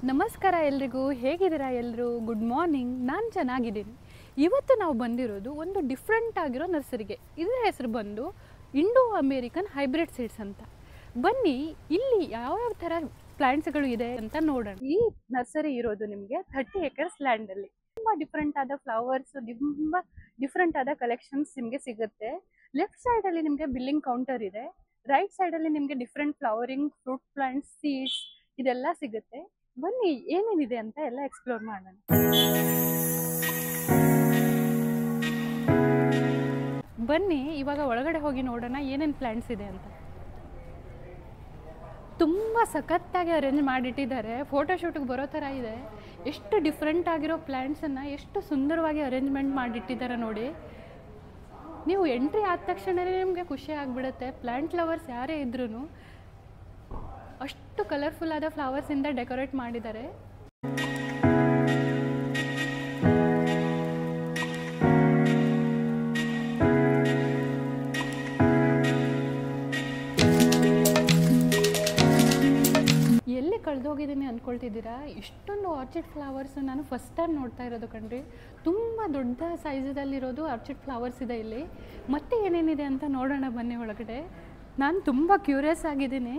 ನಮಸ್ಕಾರ ಎಲ್ರಿಗೂ, ಹೇಗಿದ್ದೀರಾ ಎಲ್ಲರೂ? Good morning. ನಾನು ಚೆನ್ನಾಗಿದ್ದೀನಿ. ಇವತ್ತು ನಾವು ಬಂದಿರೋದು ಒಂದು ಡಿಫ್ರೆಂಟ್ ಆಗಿರೋ ನರ್ಸರಿಗೆ. ಇದರ ಹೆಸರು ಬಂದು ಇಂಡೋ ಅಮೇರಿಕನ್ ಹೈಬ್ರಿಡ್ ಸೀಡ್ಸ್ ಅಂತ. ಬನ್ನಿ ಇಲ್ಲಿ ಯಾವ್ಯಾವ ಥರ ಪ್ಲಾಂಟ್ಸ್ಗಳು ಇದೆ ಅಂತ ನೋಡೋಣ. ಈ ನರ್ಸರಿ ಇರೋದು ನಿಮಗೆ 30 acres ಲ್ಯಾಂಡಲ್ಲಿ. ತುಂಬ ಡಿಫ್ರೆಂಟ್ ಆದ ಫ್ಲವರ್ಸ್, ತುಂಬ ಡಿಫ್ರೆಂಟ್ ಆದ ಕಲೆಕ್ಷನ್ಸ್ ನಿಮಗೆ ಸಿಗುತ್ತೆ. ಲೆಫ್ಟ್ ಸೈಡಲ್ಲಿ ನಿಮಗೆ ಬಿಲ್ಲಿಂಗ್ ಕೌಂಟರ್ ಇದೆ. ರೈಟ್ ಸೈಡಲ್ಲಿ ನಿಮಗೆ different flowering fruit plants, seeds ಇದೆಲ್ಲ ಸಿಗುತ್ತೆ. ಬನ್ನಿ ಏನೇನಿದೆ ಅಂತ ಎಲ್ಲ ಎಕ್ಸ್ಪ್ಲೋರ್ ಮಾಡೋಣ. ಬನ್ನಿ ಇವಾಗ ಒಳಗಡೆ ಹೋಗಿ ನೋಡೋಣ ಏನೇನು ಪ್ಲಾಂಟ್ಸ್ ಇದೆ ಅಂತ. ತುಂಬ ಸಖತ್ತಾಗಿ ಅರೇಂಜ್ ಮಾಡಿಟ್ಟಿದ್ದಾರೆ. ಫೋಟೋಶೂಟ್ಗೆ ಬರೋ ಥರ ಇದೆ. ಎಷ್ಟು ಡಿಫ್ರೆಂಟ್ ಆಗಿರೋ ಪ್ಲ್ಯಾಂಟ್ಸನ್ನು ಎಷ್ಟು ಸುಂದರವಾಗಿ ಅರೇಂಜ್ಮೆಂಟ್ ಮಾಡಿಟ್ಟಿದ್ದಾರೆ ನೋಡಿ. ನೀವು ಎಂಟ್ರಿ ಆದ ತಕ್ಷಣವೇ ನಿಮಗೆ ಖುಷಿ ಆಗಿಬಿಡುತ್ತೆ. ಪ್ಲ್ಯಾಂಟ್ ಲವರ್ಸ್ ಯಾರೇ ಇದ್ರೂ ಅಷ್ಟು ಕಲರ್ಫುಲ್ ಆದ ಫ್ಲವರ್ಸಿಂದ ಡೆಕೋರೇಟ್ ಮಾಡಿದ್ದಾರೆ. ಎಲ್ಲಿ ಕಳೆದೋಗಿದ್ದೀನಿ ಅಂದ್ಕೊಳ್ತಿದ್ದೀರಾ? ಇಷ್ಟೊಂದು ಆರ್ಚಿಡ್ ಫ್ಲವರ್ಸು ನಾನು ಫಸ್ಟ್ ಟೈಮ್ ನೋಡ್ತಾ ಇರೋದು ಕಣ್ರಿ. ತುಂಬ ದೊಡ್ಡ ಸೈಜದಲ್ಲಿರೋದು ಆರ್ಚಿಡ್ ಫ್ಲವರ್ಸ್ ಇದೆ ಇಲ್ಲಿ. ಮತ್ತೆ ಏನೇನಿದೆ ಅಂತ ನೋಡೋಣ ಬನ್ನಿ ಒಳಗಡೆ. ನಾನು ತುಂಬ ಕ್ಯೂರಿಯಸ್ ಆಗಿದ್ದೀನಿ.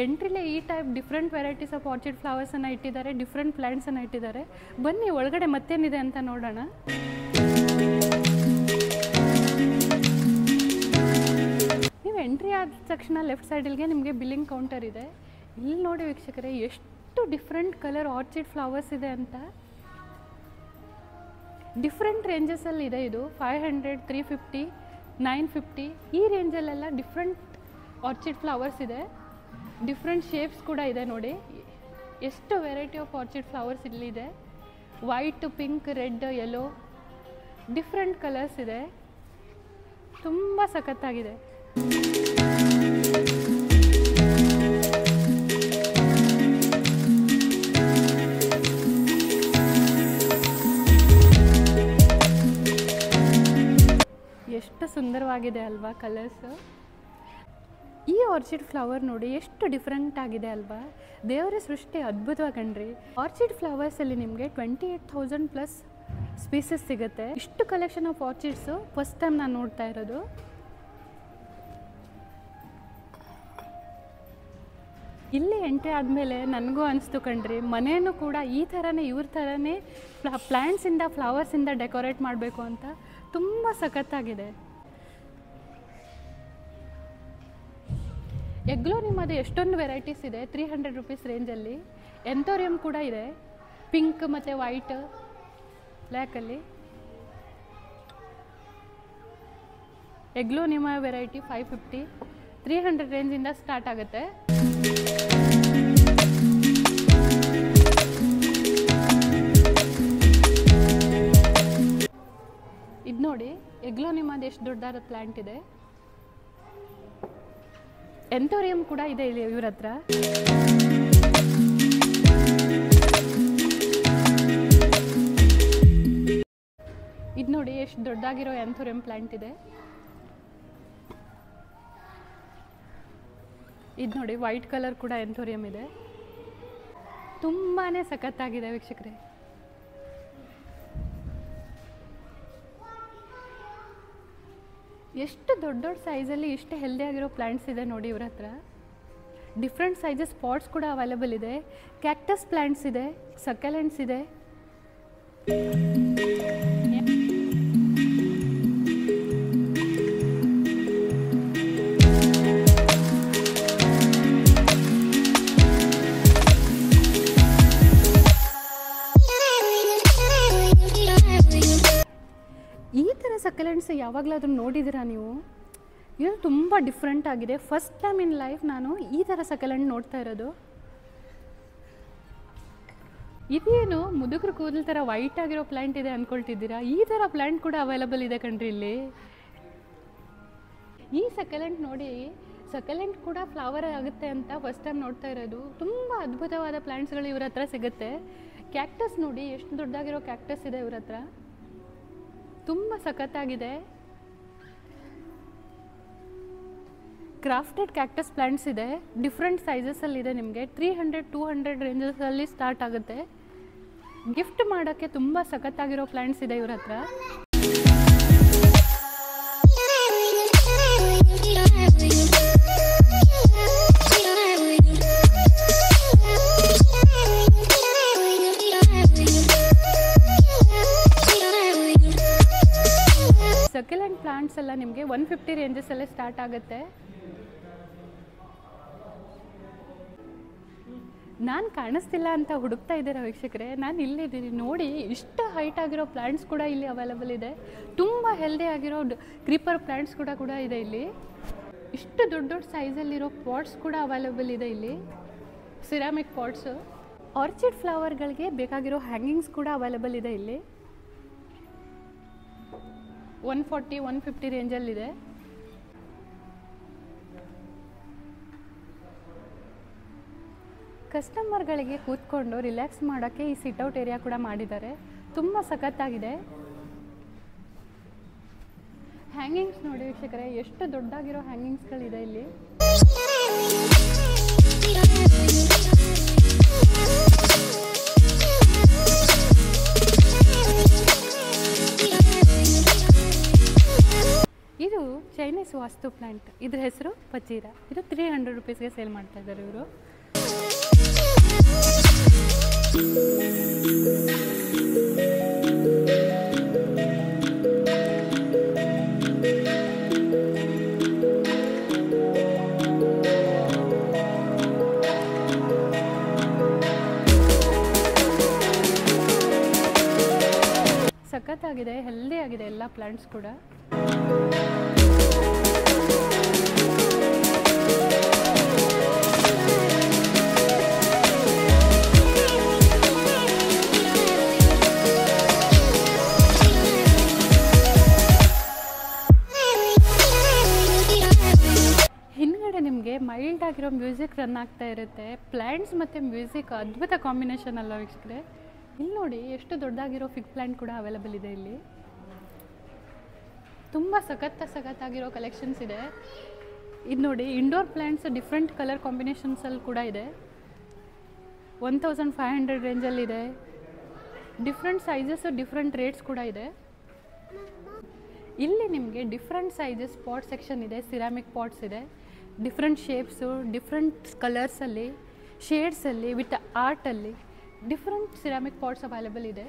ಎಂಟ್ರಿಲೇ ಈ type different varieties of orchid ಫ್ಲವರ್ಸನ್ನು ಇಟ್ಟಿದ್ದಾರೆ, ಡಿಫ್ರೆಂಟ್ ಪ್ಲ್ಯಾಂಟ್ಸನ್ನು ಇಟ್ಟಿದ್ದಾರೆ. ಬನ್ನಿ ಒಳಗಡೆ ಮತ್ತೇನಿದೆ ಅಂತ ನೋಡೋಣ. ನೀವು ಎಂಟ್ರಿ ಆದ ತಕ್ಷಣ ಲೆಫ್ಟ್ ಸೈಡಲ್ಗೆ ನಿಮಗೆ ಬಿಲ್ಲಿಂಗ್ ಕೌಂಟರ್ ಇದೆ. ಇಲ್ಲಿ ನೋಡಿ ವೀಕ್ಷಕರೇ, ಎಷ್ಟು ಡಿಫ್ರೆಂಟ್ ಕಲರ್ ಆರ್ಚಿಡ್ ಫ್ಲವರ್ಸ್ ಇದೆ ಅಂತ. ಡಿಫ್ರೆಂಟ್ ರೇಂಜಸಲ್ಲಿ ಇದೆ. ಇದು 500, 350, 950 ಈ ರೇಂಜಲ್ಲೆಲ್ಲ ಡಿಫ್ರೆಂಟ್ ಆರ್ಚಿಡ್ ಫ್ಲವರ್ಸ್ ಇದೆ. ಡಿಫ್ರೆಂಟ್ ಶೇಪ್ಸ್ ಕೂಡ ಇದೆ ನೋಡಿ. ಎಷ್ಟು ವೆರೈಟಿ ಆಫ್ ಆರ್ಚಿಡ್ ಫ್ಲವರ್ಸ್ ಇಲ್ಲಿದೆ. White, pink, red, yellow different colours ಇದೆ. ತುಂಬ ಸಖತ್ತಾಗಿದೆ. ಎಷ್ಟು ಸುಂದರವಾಗಿದೆ ಅಲ್ವಾ ಕಲರ್ಸು. ಈ ಆರ್ಚಿಡ್ ಫ್ಲವರ್ ನೋಡಿ ಎಷ್ಟು ಡಿಫ್ರೆಂಟ್ ಆಗಿದೆ ಅಲ್ವಾ. ದೇವರ ಸೃಷ್ಟಿ ಅದ್ಭುತವಾಗಿ ಕಣ್ರಿ. ಆರ್ಚಿಡ್ ಫ್ಲವರ್ಸಲ್ಲಿ ನಿಮಗೆ 28,000+ ಸ್ಪೀಸಸ್ ಸಿಗುತ್ತೆ. ಇಷ್ಟು ಕಲೆಕ್ಷನ್ ಆಫ್ ಆರ್ಚಿಡ್ಸು ಫಸ್ಟ್ ಟೈಮ್ ನಾನು ನೋಡ್ತಾ ಇರೋದು. ಇಲ್ಲಿ ಎಂಟ್ರಿ ಆದಮೇಲೆ ನನಗೂ ಅನಿಸ್ತು ಕಣ್ರಿ, ಮನೇನೂ ಕೂಡ ಈ ಥರನೇ ಇವ್ರ ಥರನೇ ಪ್ಲ್ಯಾಂಟ್ಸಿಂದ ಫ್ಲವರ್ಸಿಂದ ಡೆಕೋರೇಟ್ ಮಾಡಬೇಕು ಅಂತ. ತುಂಬ ಸಖತ್ತಾಗಿದೆ. ಎಗ್ಲೋನಿಮದು ಎಷ್ಟೊಂದು ವೆರೈಟೀಸ್ ಇದೆ. 300 rupees ರೇಂಜಲ್ಲಿ. ಎಂಥೋರಿಯಂ ಕೂಡ ಇದೆ, ಪಿಂಕ್ ಮತ್ತು ವೈಟ್, ಬ್ಲ್ಯಾಕಲ್ಲಿ. ಎಗ್ಲೋನಿಮ ವೆರೈಟಿ 550, 300 ರೇಂಜಿಂದ ಸ್ಟಾರ್ಟ್ ಆಗುತ್ತೆ. ಇದು ನೋಡಿ, ಎಗ್ಲೋನಿಮದು ಎಷ್ಟು ದೊಡ್ಡದಾದ ಪ್ಲ್ಯಾಂಟ್ ಇದೆ. ಎಂಥೋರಿಯಂ ಕೂಡ ಇದೆ ಇಲ್ಲಿ ಇವ್ರ ಹತ್ರ. ಇದು ನೋಡಿ ಎಷ್ಟು ದೊಡ್ಡದಾಗಿರೋ ಎಂಥೋರಿಯಂ ಪ್ಲಾಂಟ್ ಇದೆ. ಇದು ನೋಡಿ ವೈಟ್ ಕಲರ್ ಕೂಡ ಎಂಥೋರಿಯಂ ಇದೆ. ತುಂಬಾ ಸಖತ್ತಾಗಿದೆ ವೀಕ್ಷಕರೇ. ಎಷ್ಟು ದೊಡ್ಡ ದೊಡ್ಡ ಸೈಜಲ್ಲಿ ಇಷ್ಟು ಹೆಲ್ದಿ ಆಗಿರೋ ಪ್ಲ್ಯಾಂಟ್ಸ್ ಇದೆ ನೋಡಿ ಇವ್ರ ಹತ್ರ. ಡಿಫ್ರೆಂಟ್ ಸೈಜಸ್ ಪಾಟ್ಸ್ ಕೂಡ ಅವೈಲೇಬಲ್ ಇದೆ. ಕ್ಯಾಕ್ಟಸ್ ಪ್ಲ್ಯಾಂಟ್ಸ್ ಇದೆ, ಸಕಲೆಂಟ್ಸ್ ಇದೆ. ಈ ಥರ ಸಕಲೆಂಟ್ಸ್ ಯಾವಾಗಲಾದ್ರೂ ನೋಡಿದ್ದೀರಾ ನೀವು? ಇದು ತುಂಬ ಡಿಫ್ರೆಂಟ್ ಆಗಿದೆ. ಫಸ್ಟ್ ಟೈಮ್ ಇನ್ ಲೈಫ್ ನಾನು ಈ ಥರ ಸಕಲೆಂಟ್ ನೋಡ್ತಾ ಇರೋದು. ಇದೇನು ಮುದುಕರು ಕೂದಲು ಥರ ವೈಟ್ ಆಗಿರೋ ಪ್ಲ್ಯಾಂಟ್ ಇದೆ ಅಂದ್ಕೊಳ್ತಿದ್ದೀರಾ? ಈ ಥರ ಪ್ಲ್ಯಾಂಟ್ ಕೂಡ ಅವೈಲಬಲ್ ಇದೆ ಕಣ್ರಿ ಇಲ್ಲಿ. ಈ ಸಕಲೆಂಟ್ ನೋಡಿ, ಸಕಲೆಂಟ್ ಕೂಡ ಫ್ಲವರ್ ಆಗುತ್ತೆ ಅಂತ ಫಸ್ಟ್ ಟೈಮ್ ನೋಡ್ತಾ ಇರೋದು. ತುಂಬ ಅದ್ಭುತವಾದ ಪ್ಲ್ಯಾಂಟ್ಸ್ಗಳು ಇವ್ರ ಹತ್ರ ಸಿಗುತ್ತೆ. ಕ್ಯಾಕ್ಟಸ್ ನೋಡಿ, ಎಷ್ಟು ದೊಡ್ಡದಾಗಿರೋ ಕ್ಯಾಕ್ಟಸ್ ಇದೆ ಇವ್ರ ಹತ್ರ. ತುಂಬ ಸಖತ್ತಾಗಿದೆ. ಕ್ರಾಫ್ಟೆಡ್ ಕ್ಯಾಕ್ಟಸ್ ಪ್ಲಾಂಟ್ಸ್ ಇದೆ, ಡಿಫ್ರೆಂಟ್ ಸೈಜಸಲ್ಲಿದೆ. ನಿಮಗೆ 300-200 ರೇಂಜಸಲ್ಲಿ ಸ್ಟಾರ್ಟ್ ಆಗುತ್ತೆ. ಗಿಫ್ಟ್ ಮಾಡೋಕ್ಕೆ ತುಂಬ ಸಖತ್ತಾಗಿರೋ ಪ್ಲಾಂಟ್ಸ್ ಇದೆ ಇವ್ರ ಹತ್ರ. ಸಕ್ಯುಲೆಂಟ್ ಪ್ಲಾಂಟ್ಸ್ ಎಲ್ಲ ನಿಮಗೆ 150 ರೇಂಜಸಲ್ಲೇ ಸ್ಟಾರ್ಟ್ ಆಗುತ್ತೆ. ನಾನು ಕಾಣಿಸ್ತಿಲ್ಲ ಅಂತ ಹುಡುಕ್ತಾ ಇದ್ದೀರಾ ವೀಕ್ಷಕರೇ, ನಾನು ಇಲ್ಲಿದ್ದೀನಿ ನೋಡಿ. ಇಷ್ಟು ಹೈಟ್ ಆಗಿರೋ ಪ್ಲಾಂಟ್ಸ್ ಕೂಡ ಇಲ್ಲಿ ಅವೈಲಬಲ್ ಇದೆ. ತುಂಬ ಹೆಲ್ದಿ ಆಗಿರೋ ಕ್ರೀಪರ್ ಪ್ಲಾಂಟ್ಸ್ ಕೂಡ ಇದೆ ಇಲ್ಲಿ. ಇಷ್ಟು ದೊಡ್ಡ ದೊಡ್ಡ ಸೈಜಲ್ಲಿರೋ ಪಾಟ್ಸ್ ಕೂಡ ಅವೈಲಬಲ್ ಇದೆ ಇಲ್ಲಿ, ಸಿರಾಮಿಕ್ ಪಾಟ್ಸು. ಆರ್ಚಿಡ್ ಫ್ಲವರ್ಗಳಿಗೆ ಬೇಕಾಗಿರೋ ಹ್ಯಾಂಗಿಂಗ್ಸ್ ಕೂಡ ಅವೈಲಬಲ್ ಇದೆ ಇಲ್ಲಿ. 140-150 ರೇಂಜಲ್ಲಿದೆ. ಕಸ್ಟಮರ್ಗಳಿಗೆ ಕೂತ್ಕೊಂಡು ರಿಲ್ಯಾಕ್ಸ್ ಮಾಡೋಕ್ಕೆ ಈ ಸಿಟ್ಔಟ್ ಏರಿಯಾ ಕೂಡ ಮಾಡಿದ್ದಾರೆ. ತುಂಬ ಸಖತ್ತಾಗಿದೆ. ಹ್ಯಾಂಗಿಂಗ್ಸ್ ನೋಡಿ ವೀಕ್ಷಕರೇ, ಎಷ್ಟು ದೊಡ್ಡಾಗಿರೋ ಹ್ಯಾಂಗಿಂಗ್ಸ್ಗಳಿದೆ ಇಲ್ಲಿ. ಇದು ಚೈನೀಸ್ ವಾಸ್ತು ಪ್ಲಾಂಟ್. ಇದ್ರ ಹೆಸರು ಪಚೀರ. ಇದು 300 ರುಪೀಸ್ಗೆ ಸೇಲ್ ಮಾಡ್ತಾ ಇದ್ದಾರೆ ಇವರು. ಸಖತ್ತಾಗಿದೆ, ಹೆಲ್ದಿ ಆಗಿದೆ ಎಲ್ಲ ಪ್ಲಾಂಟ್ಸ್ ಕೂಡ. ಹಿಂದ್ಗಡೆ ನಿಮಗೆ ಮೈಲ್ಡ್ ಆಗಿರೋ ಮ್ಯೂಸಿಕ್ ರನ್ ಆಗ್ತಾ ಇರುತ್ತೆ. ಪ್ಲಾಂಟ್ಸ್ ಮತ್ತು ಮ್ಯೂಸಿಕ್ ಅದ್ಭುತ ಕಾಂಬಿನೇಷನ್ ಅಲ್ಲ ವೀಕ್ಷಕರೇ. ಇಲ್ಲಿ ನೋಡಿ ಎಷ್ಟು ದೊಡ್ಡದಾಗಿರೋ ಫಿಗ್ ಪ್ಲಾಂಟ್ ಕೂಡ ಅವೈಲಬಲ್ ಇದೆ ಇಲ್ಲಿ. ತುಂಬ ಸಖತ್ತಾಗಿರೋ ಕಲೆಕ್ಷನ್ಸ್ ಇದೆ. ಇದು ನೋಡಿ, ಇಂಡೋರ್ ಪ್ಲಾಂಟ್ಸ್ ಡಿಫ್ರೆಂಟ್ ಕಲರ್ ಕಾಂಬಿನೇಷನ್ಸಲ್ಲಿ ಕೂಡ ಇದೆ. 1500 ರೇಂಜಲ್ಲಿದೆ. ಡಿಫ್ರೆಂಟ್ ಸೈಜಸ್ಸು, ಡಿಫ್ರೆಂಟ್ ರೇಟ್ಸ್ ಕೂಡ ಇದೆ. ಇಲ್ಲಿ ನಿಮಗೆ ಡಿಫ್ರೆಂಟ್ ಸೈಜಸ್ ಪಾಟ್ ಸೆಕ್ಷನ್ ಇದೆ. ಸಿರಾಮಿಕ್ ಪಾಟ್ಸ್ ಇದೆ, ಡಿಫ್ರೆಂಟ್ ಶೇಪ್ಸು, ಡಿಫ್ರೆಂಟ್ ಕಲರ್ಸಲ್ಲಿ, ಶೇಡ್ಸಲ್ಲಿ, ವಿತ್ ಆರ್ಟಲ್ಲಿ ಡಿಫ್ರೆಂಟ್ ಸಿರಾಮಿಕ್ ಪಾಟ್ಸ್ ಅವೈಲಬಲ್ ಇದೆ.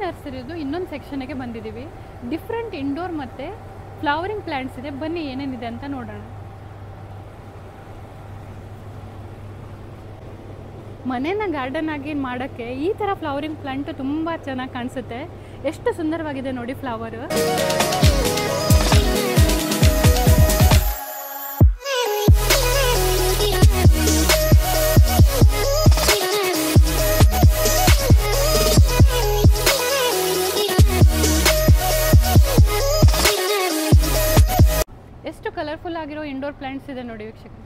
ನರ್ಸರಿದು ಇನ್ನೊಂದು ಸೆಕ್ಷನ್ಗೆ ಬಂದಿದ್ದೀವಿ. ಡಿಫ್ರೆಂಟ್ ಇಂಡೋರ್ ಮತ್ತು ಫ್ಲವರಿಂಗ್ ಪ್ಲ್ಯಾಂಟ್ಸ್ ಇದೆ. ಬನ್ನಿ ಏನೇನಿದೆ ಅಂತ ನೋಡೋಣ. ಮನೇನ ಗಾರ್ಡನ್ ಆಗಿ ಮಾಡೋಕ್ಕೆ ಈ ಥರ ಫ್ಲವರಿಂಗ್ ಪ್ಲ್ಯಾಂಟ್ ತುಂಬ ಚೆನ್ನಾಗಿ ಕಾಣಿಸುತ್ತೆ. ಎಷ್ಟು ಸುಂದರವಾಗಿದೆ ನೋಡಿ ಫ್ಲವರು. ಎಷ್ಟು ಕಲರ್ಫುಲ್ ಆಗಿರೋ ಇಂಡೋರ್ ಪ್ಲಾಂಟ್ಸ್ ಇದೆ ನೋಡಿ ವೀಕ್ಷಕರು.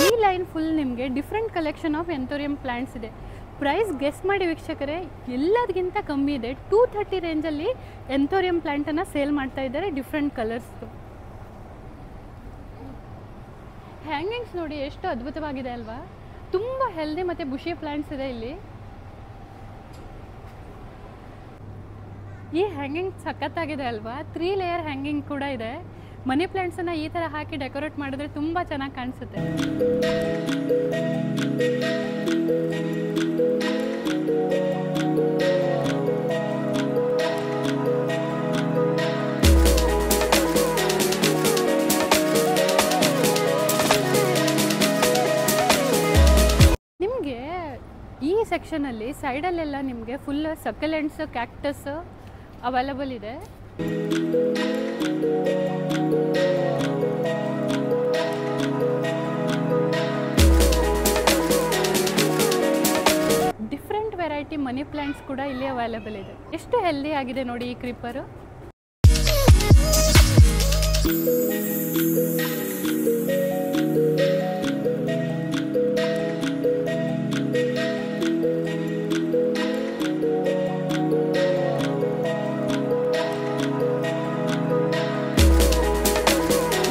ಈ ಲೈನ್ ಫುಲ್ ನಿಮಗೆ ಡಿಫ್ರೆಂಟ್ ಕಲೆಕ್ಷನ್ ಆಫ್ ಎಂಥೋರಿಯಂ ಪ್ಲಾಂಟ್ಸ್ ಇದೆ. ಪ್ರೈಸ್ ಗೆಸ್ ಮಾಡಿ ವೀಕ್ಷಕರೇ, ಎಲ್ಲದಕ್ಕಿಂತ ಕಮ್ಮಿ ಇದೆ. 230 ರೇಂಜಲ್ಲಿ ಎಂಥೋರಿಯಂ ಪ್ಲಾಂಟನ್ನು ಸೇಲ್ ಮಾಡ್ತಾ ಇದ್ದಾರೆ, ಡಿಫ್ರೆಂಟ್ ಕಲರ್ಸ್ದು. ಹ್ಯಾಂಗಿಂಗ್ಸ್ ನೋಡಿ ಎಷ್ಟು ಅದ್ಭುತವಾಗಿದೆ ಅಲ್ವಾ. ತುಂಬ ಹೆಲ್ದಿ ಮತ್ತು ಬುಷಿ ಪ್ಲಾಂಟ್ಸ್ ಇದೆ ಇಲ್ಲಿ. ಈ ಹ್ಯಾಂಗಿಂಗ್ ಸಖತ್ತಾಗಿದೆ ಅಲ್ವಾ? 3 ಲೇಯರ್ ಹ್ಯಾಂಗಿಂಗ್ ಕೂಡ ಇದೆ. ಮನಿ ಪ್ಲಾಂಟ್ಸನ್ನು ಈ ಥರ ಹಾಕಿ ಡೆಕೋರೇಟ್ ಮಾಡಿದ್ರೆ ತುಂಬ ಚೆನ್ನಾಗಿ ಕಾಣಿಸುತ್ತೆ. ನಿಮಗೆ ಈ ಸೆಕ್ಷನಲ್ಲಿ ಸೈಡಲ್ಲೆಲ್ಲ ನಿಮಗೆ ಫುಲ್ ಸಕಲೆಂಟ್ಸ್, ಕ್ಯಾಕ್ಟಸ್ ಅವೈಲಬಲ್ ಇದೆ. ಡಿಫ್ರೆಂಟ್ ವೆರೈಟಿ ಮನಿ ಪ್ಲಾಂಟ್ಸ್ ಕೂಡ ಇಲ್ಲಿ ಅವೈಲಬಲ್ ಇದೆ. ಎಷ್ಟು ಹೆಲ್ದಿ ಆಗಿದೆ ನೋಡಿ ಈ ಕ್ರೀಪರು.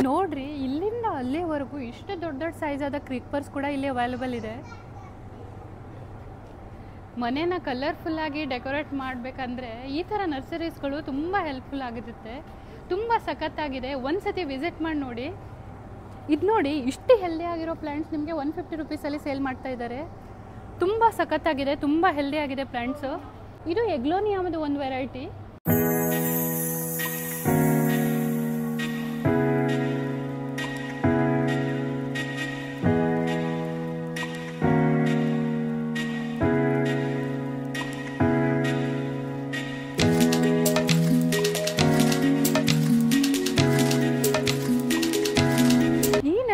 ನೋಡ್ರಿ, ಇಲ್ಲಿಂದ ಅಲ್ಲಿವರೆಗೂ ಇಷ್ಟು ದೊಡ್ಡ ದೊಡ್ಡ ಸೈಜ್ ಆದ ಕ್ರೀಪರ್ಸ್ ಕೂಡ ಇಲ್ಲಿ ಅವೈಲಬಲ್ ಇದೆ. ಮನೇನ ಕಲರ್ಫುಲ್ ಆಗಿ ಡೆಕೋರೇಟ್ ಮಾಡಬೇಕಂದ್ರೆ ಈ ಥರ ನರ್ಸರೀಸ್ಗಳು ತುಂಬ ಹೆಲ್ಪ್ಫುಲ್ ಆಗಿರುತ್ತೆ. ತುಂಬ ಸಖತ್ತಾಗಿದೆ. ಒಂದ್ಸತಿ ವಿಸಿಟ್ ಮಾಡಿ ನೋಡಿ. ಇದು ನೋಡಿ, ಇಷ್ಟು ಹೆಲ್ದಿ ಆಗಿರೋ ಪ್ಲ್ಯಾಂಟ್ಸ್ ನಿಮಗೆ 150 ರುಪೀಸಲ್ಲಿ ಸೇಲ್ ಮಾಡ್ತಾ ಇದ್ದಾರೆ. ತುಂಬ ಸಖತ್ತಾಗಿದೆ, ತುಂಬ ಹೆಲ್ದಿ ಆಗಿದೆ ಪ್ಲ್ಯಾಂಟ್ಸು. ಇದು ಎಗ್ಲೋನಿಯಾಮದು ಒಂದು ವೆರೈಟಿ.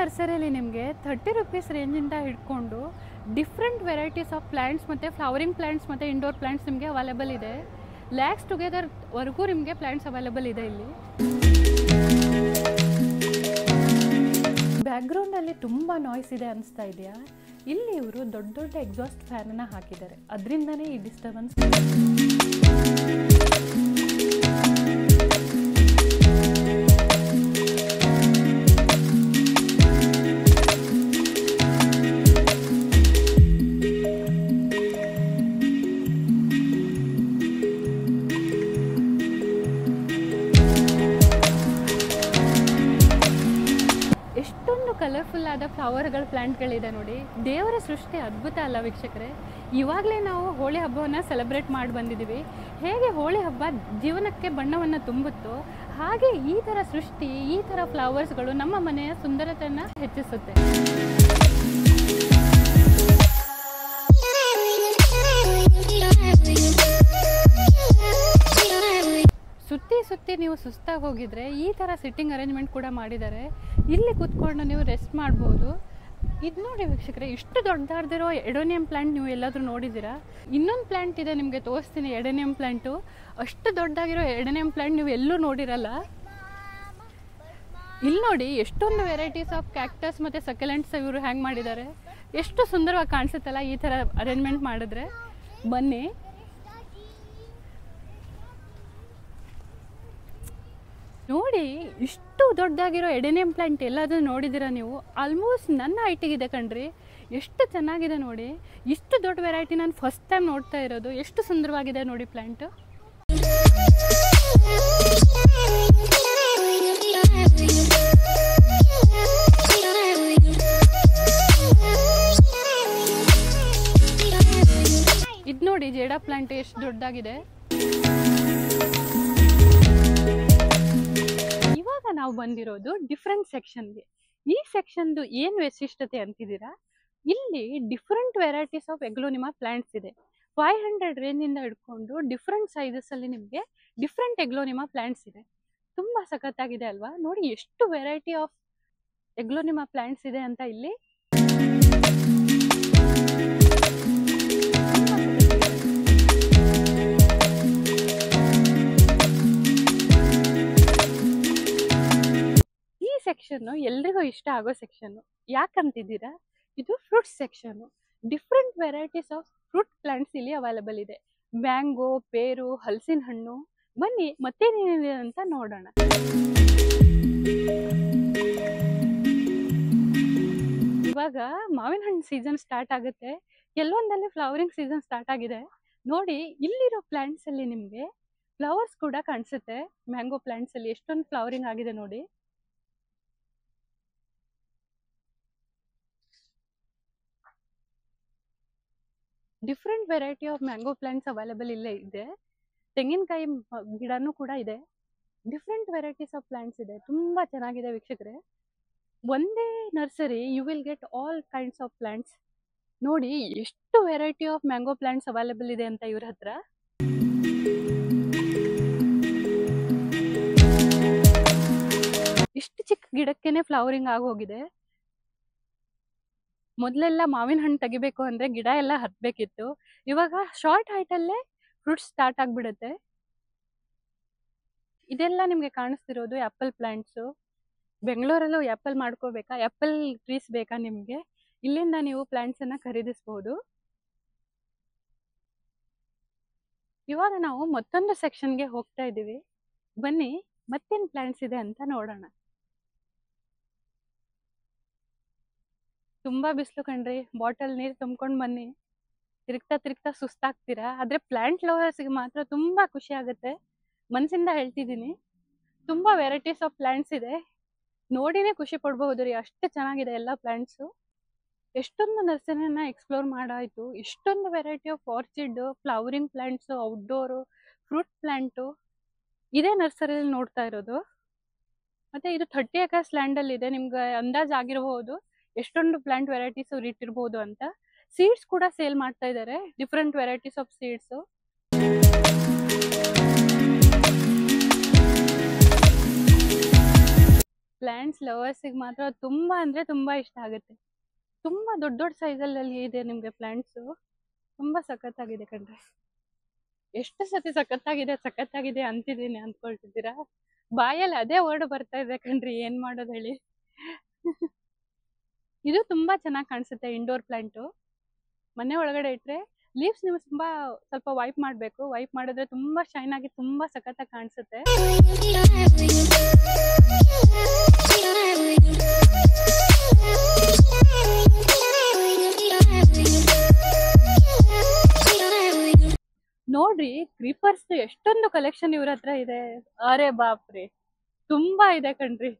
ನರ್ಸರಿಯಲ್ಲಿ ನಿಮಗೆ 30 ರುಪೀಸ್ ರೇಂಜಿಂದ ಹಿಡ್ಕೊಂಡು ಡಿಫ್ರೆಂಟ್ ವೆರೈಟೀಸ್ ಆಫ್ ಪ್ಲ್ಯಾಂಟ್ಸ್ ಮತ್ತು ಫ್ಲವರಿಂಗ್ ಪ್ಲ್ಯಾಂಟ್ಸ್ ಮತ್ತು ಇಂಡೋರ್ ಪ್ಲ್ಯಾಂಟ್ಸ್ ನಿಮಗೆ ಅವೈಲೇಬಲ್ ಇದೆ. ಲ್ಯಾಕ್ಸ್ ಟುಗೆದರ್ವರೆಗೂ ನಿಮಗೆ ಪ್ಲ್ಯಾಂಟ್ಸ್ ಅವೈಲೇಬಲ್ ಇದೆ ಇಲ್ಲಿ. ಬ್ಯಾಕ್ಗ್ರೌಂಡಲ್ಲಿ ತುಂಬ ನಾಯ್ಸ್ ಇದೆ ಅನಿಸ್ತಾ ಇದೆಯಾ? ಇಲ್ಲಿ ಇವರು ದೊಡ್ಡ ದೊಡ್ಡ ಎಕ್ಸಾಸ್ಟ್ ಫ್ಯಾನನ್ನು ಹಾಕಿದ್ದಾರೆ, ಅದರಿಂದನೇ ಈ ಡಿಸ್ಟರ್ಬೆನ್ಸ್. ಎಷ್ಟೊಂದು ಕಲರ್ಫುಲ್ ಆದ ಫ್ಲವರ್ಗಳ ಪ್ಲ್ಯಾಂಟ್ಗಳಿದೆ ನೋಡಿ. ದೇವರ ಸೃಷ್ಟಿ ಅದ್ಭುತ ಅಲ್ಲ ವೀಕ್ಷಕರೇ? ಇವಾಗಲೇ ನಾವು ಹೋಳಿ ಹಬ್ಬವನ್ನು ಸೆಲೆಬ್ರೇಟ್ ಮಾಡಿ ಬಂದಿದ್ದೀವಿ. ಹೇಗೆ ಹೋಳಿ ಹಬ್ಬ ಜೀವನಕ್ಕೆ ಬಣ್ಣವನ್ನು ತುಂಬುತ್ತೋ ಹಾಗೆ ಈ ಥರ ಸೃಷ್ಟಿ, ಈ ಥರ ಫ್ಲವರ್ಸ್ಗಳು ನಮ್ಮ ಮನೆಯ ಸುಂದರತೆಯನ್ನು ಹೆಚ್ಚಿಸುತ್ತೆ. ಸುತ್ತಿ ಸುತ್ತಿ ನೀವು ಸುಸ್ತಾಗಿ ಹೋಗಿದ್ರೆ ಈ ಥರ ಸಿಟ್ಟಿಂಗ್ ಅರೇಂಜ್ಮೆಂಟ್ ಕೂಡ ಮಾಡಿದ್ದಾರೆ. ಇಲ್ಲಿ ಕೂತ್ಕೊಂಡು ನೀವು ರೆಸ್ಟ್ ಮಾಡ್ಬೋದು. ಇದು ನೋಡಿ ವೀಕ್ಷಕರೇ, ಇಷ್ಟು ದೊಡ್ಡದಾರ್ದಿರೋ ಎಡೋನಿಯಂ ಪ್ಲ್ಯಾಂಟ್ ನೀವು ಎಲ್ಲಾದರೂ ನೋಡಿದ್ದೀರಾ? ಇನ್ನೊಂದು ಪ್ಲ್ಯಾಂಟ್ ಇದೆ, ನಿಮಗೆ ತೋರಿಸ್ತೀನಿ. ಎಡೋನಿಯಂ ಪ್ಲ್ಯಾಂಟು, ಅಷ್ಟು ದೊಡ್ಡದಾಗಿರೋ ಎಡೋನಿಯಂ ಪ್ಲ್ಯಾಂಟ್ ನೀವು ಎಲ್ಲೂ ನೋಡಿರಲ್ಲ. ಇಲ್ಲಿ ನೋಡಿ, ಎಷ್ಟೊಂದು ವೆರೈಟೀಸ್ ಆಫ್ ಕ್ಯಾಕ್ಟಸ್ ಮತ್ತು ಸಕ್ಯುಲೆಂಟ್ಸ್ ಇವರು ಹ್ಯಾಂಗ್ ಮಾಡಿದ್ದಾರೆ. ಎಷ್ಟು ಸುಂದರವಾಗಿ ಕಾಣಿಸುತ್ತಲ್ಲ ಈ ಥರ ಅರೇಂಜ್ಮೆಂಟ್ ಮಾಡಿದ್ರೆ. ಬನ್ನಿ. ನೋಡಿ, ಇಷ್ಟು ದೊಡ್ಡದಾಗಿರೋ ಎಡೆನಿಯಂ ಪ್ಲ್ಯಾಂಟ್ ಎಲ್ಲಾದರೂ ನೋಡಿದ್ದೀರಾ ನೀವು? ಆಲ್ಮೋಸ್ಟ್ ನನ್ನ ಹೈಟಿಗಿದೆ ಕಣ್ರಿ. ಎಷ್ಟು ಚೆನ್ನಾಗಿದೆ ನೋಡಿ. ಇಷ್ಟು ದೊಡ್ಡ ವೆರೈಟಿ ನಾನು ಫಸ್ಟ್ ಟೈಮ್ ನೋಡ್ತಾ ಇರೋದು. ಎಷ್ಟು ಸುಂದರವಾಗಿದೆ ನೋಡಿ ಪ್ಲ್ಯಾಂಟು. ಇದು ನೋಡಿ, ಜೇಡಾ ಪ್ಲ್ಯಾಂಟ್ ಎಷ್ಟು ದೊಡ್ಡದಾಗಿದೆ. ಇವಾಗ ನಾವು ಬಂದಿರೋದು ಡಿಫ್ರೆಂಟ್ ಸೆಕ್ಷನ್ಗೆ. ಈ ಸೆಕ್ಷನ್ದು ಏನು ವಿಶಿಷ್ಟತೆ ಅಂತಿದ್ದೀರಾ? ಇಲ್ಲಿ ಡಿಫ್ರೆಂಟ್ ವೆರೈಟೀಸ್ ಆಫ್ ಎಗ್ಲೋನಿಮಾ ಪ್ಲಾಂಟ್ಸ್ ಇದೆ. 500 ರೇಂಜಿಂದ ಹಿಡ್ಕೊಂಡು ಡಿಫ್ರೆಂಟ್ ಸೈಜಸ್ಸಲ್ಲಿ ನಿಮಗೆ ಡಿಫ್ರೆಂಟ್ ಎಗ್ಲೋನಿಮಾ ಪ್ಲಾಂಟ್ಸ್ ಇದೆ. ತುಂಬ ಸಖತ್ತಾಗಿದೆ ಅಲ್ವಾ? ನೋಡಿ ಎಷ್ಟು ವೆರೈಟಿ ಆಫ್ ಎಗ್ಲೋನಿಮಾ ಪ್ಲಾಂಟ್ಸ್ ಇದೆ ಅಂತ ಇಲ್ಲಿ. ಈ ಸೆಕ್ಷನ್ನು ಎಲ್ರಿಗೂ ಇಷ್ಟ ಆಗೋ ಸೆಕ್ಷನ್ನು. ಯಾಕಂತಿದ್ದೀರಾ? ಇದು fruits section. Different varieties of fruit plants ಇಲ್ಲಿ ಅವೈಲೇಬಲ್ ಇದೆ. ಮ್ಯಾಂಗೋ, ಪೇರು, ಹಲಸಿನ ಹಣ್ಣು. ಬನ್ನಿ ಮತ್ತೇನೇನಿದೆ ಅಂತ ನೋಡೋಣ. ಇವಾಗ ಮಾವಿನ ಹಣ್ಣು ಸೀಸನ್ ಸ್ಟಾರ್ಟ್ ಆಗುತ್ತೆ. ಕೆಲವೊಂದಲ್ಲಿ ಫ್ಲವರಿಂಗ್ ಸೀಸನ್ ಸ್ಟಾರ್ಟ್ ಆಗಿದೆ. ನೋಡಿ, ಇಲ್ಲಿರೋ ಪ್ಲಾಂಟ್ಸ್ ಅಲ್ಲಿ ನಿಮಗೆ ಫ್ಲವರ್ಸ್ ಕೂಡ ಕಾಣಿಸುತ್ತೆ ಮ್ಯಾಂಗೋ ಪ್ಲಾಂಟ್ಸ್ ಅಲ್ಲಿ. ಎಷ್ಟೊಂದು ಫ್ಲವರಿಂಗ್ ಆಗಿದೆ ನೋಡಿ. Different variety of mango plants available ಇಲ್ಲೇ ಇದೆ. ತೆಂಗಿನಕಾಯಿ ಗಿಡನೂ ಕೂಡ ಇದೆ. ಡಿಫ್ರೆಂಟ್ ವೆರೈಟೀಸ್ ಆಫ್ ಪ್ಲಾಂಟ್ಸ್ ಇದೆ. ತುಂಬಾ ಚೆನ್ನಾಗಿದೆ ವೀಕ್ಷಕರೇ. ಒಂದೇ nursery you will get all kinds of plants. ನೋಡಿ ಎಷ್ಟು variety of mango plants available ಇದೆ ಅಂತ ಇವ್ರ ಹತ್ರ. ಇಷ್ಟು ಚಿಕ್ಕ ಗಿಡಕ್ಕೆನೆ ಫ್ಲವರಿಂಗ್ ಆಗೋಗಿದೆ. ಮೊದಲೆಲ್ಲ ಮಾವಿನ ಹಣ್ಣು ತೆಗಿಬೇಕು ಅಂದ್ರೆ ಗಿಡ ಎಲ್ಲ ಹತ್ಬೇಕಿತ್ತು. ಇವಾಗ ಶಾರ್ಟ್ ಹೈಟ್ ಅಲ್ಲೇ ಫ್ರೂಟ್ಸ್ ಸ್ಟಾರ್ಟ್ ಆಗ್ಬಿಡುತ್ತೆ. ಇದೆಲ್ಲ ನಿಮ್ಗೆ ಕಾಣಿಸ್ತಿರೋದು ಆಪಲ್ ಪ್ಲಾಂಟ್ಸ್. ಬೆಂಗಳೂರಲ್ಲೂ ಆಪಲ್ ಮಾಡ್ಕೋಬೇಕಾ, ಆಪಲ್ ಟ್ರೀಸ್ ಬೇಕಾ ನಿಮ್ಗೆ, ಇಲ್ಲಿಂದ ನೀವು ಪ್ಲಾಂಟ್ಸ್ ಅನ್ನ ಖರೀದಿಸಬಹುದು. ಇವಾಗ ನಾವು ಮತ್ತೊಂದು ಸೆಕ್ಷನ್ಗೆ ಹೋಗ್ತಾ ಇದೀವಿ. ಬನ್ನಿ ಮತ್ತೇನ್ ಪ್ಲಾಂಟ್ಸ್ ಇದೆ ಅಂತ ನೋಡೋಣ. ತುಂಬಾ ಬಿಸಿಲು ಕಣ್ರಿ. ಬಾಟಲ್ ನೀರ್ ತುಂಬ್ಕೊಂಡ್ ಬನ್ನಿ. ತಿರುಗ್ತಾ ತಿರುಗ್ತಾ ಸುಸ್ತಾಗ್ತೀರಾ. ಆದ್ರೆ ಪ್ಲಾಂಟ್ ಲವರ್ಸ್ಗೆ ಮಾತ್ರ ತುಂಬಾ ಖುಷಿ ಆಗುತ್ತೆ. ಮನ್ಸಿಂದ ಹೇಳ್ತಿದ್ದೀನಿ. ತುಂಬಾ ವೆರೈಟೀಸ್ ಆಫ್ ಪ್ಲಾಂಟ್ಸ್ ಇದೆ. ನೋಡಿನೇ ಖುಷಿ ಪಡ್ಬಹುದು ರೀ, ಅಷ್ಟು ಚೆನ್ನಾಗಿದೆ ಎಲ್ಲ ಪ್ಲಾಂಟ್ಸ್. ಎಷ್ಟೊಂದು ನರ್ಸರಿನ ಎಕ್ಸ್ಪ್ಲೋರ್ ಮಾಡಾಯ್ತು. ಇಷ್ಟೊಂದು variety of orchid, flowering plants, outdoor fruit plant ಇದೇ ನರ್ಸರಿಯಲ್ಲಿ ನೋಡ್ತಾ ಇರೋದು. ಮತ್ತೆ ಇದು 30 acres ಲ್ಯಾಂಡ್ ಅಲ್ಲಿ ಇದೆ. ನಿಮ್ಗೆ ಅಂದಾಜ್ ಆಗಿರಬಹುದು ಎಷ್ಟೊಂದು ಪ್ಲಾಂಟ್ ವೆರೈಟೀಸ್ ಇಟ್ಟಿರ್ಬೋದು ಅಂತ. ಸೀಡ್ಸ್ ಕೂಡ ಸೇಲ್ ಮಾಡ್ತಾ ಇದ್ದಾರೆ, different varieties of seeds. Plants ಲವರ್ಸ್ಗೆ ಮಾತ್ರ ತುಂಬಾ ಅಂದ್ರೆ ತುಂಬಾ ಇಷ್ಟ ಆಗುತ್ತೆ. ತುಂಬಾ ದೊಡ್ಡ ದೊಡ್ಡ ಸೈಜಲ್ಲಿ ಇದೆ ನಿಮ್ಗೆ ಪ್ಲಾಂಟ್ಸ್. ತುಂಬಾ ಸಖತ್ತಾಗಿದೆ ಕಣ್ರಿ. ಎಷ್ಟು ಸತಿ ಸಖತ್ತಾಗಿದೆ ಅಂತಿದ್ದೀನಿ ಅಂದ್ಕೊಳ್ತಿದ್ದೀರಾ. ಬಾಯಲ್ಲಿ ಅದೇ ವರ್ಡ್ ಬರ್ತಾ ಇದೆ ಕಣ್ರಿ, ಏನ್ ಮಾಡೋದು ಹೇಳಿ. ಇದು ತುಂಬಾ ಚೆನ್ನಾಗಿ ಕಾಣಿಸುತ್ತೆ. ಇಂಡೋರ್ ಪ್ಲಾಂಟು ಮನೆ ಒಳಗಡೆ ಇಟ್ರೆ ಲೀವ್ಸ್ ನೀವು ಸ್ವಲ್ಪ ವೈಪ್ ಮಾಡಬೇಕು. ವೈಪ್ ಮಾಡಿದ್ರೆ ತುಂಬಾ ಶೈನ್ ಆಗಿ ತುಂಬಾ ಸಖತ್ತಾಗಿ ಕಾಣಿಸುತ್ತೆ. ನೋಡ್ರಿ ಕ್ರೀಪರ್ಸ್ ಎಷ್ಟೊಂದು ಕಲೆಕ್ಷನ್ ಇವ್ರ ಹತ್ರ ಇದೆ. ಅರೆ ಬಾಪ್ರಿ, ತುಂಬಾ ಇದೆ ಕಣ್ರಿ.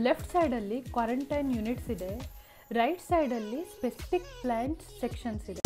ಲೆಫ್ಟ್ ಸೈಡಲ್ಲಿ ಕ್ವಾರಂಟೈನ್ ಯೂನಿಟ್ಸ್ ಇದೆ. ರೈಟ್ ಸೈಡಲ್ಲಿ ಸ್ಪೆಸಿಫಿಕ್ ಪ್ಲಾಂಟ್ ಸೆಕ್ಷನ್ಸ್ ಇದೆ.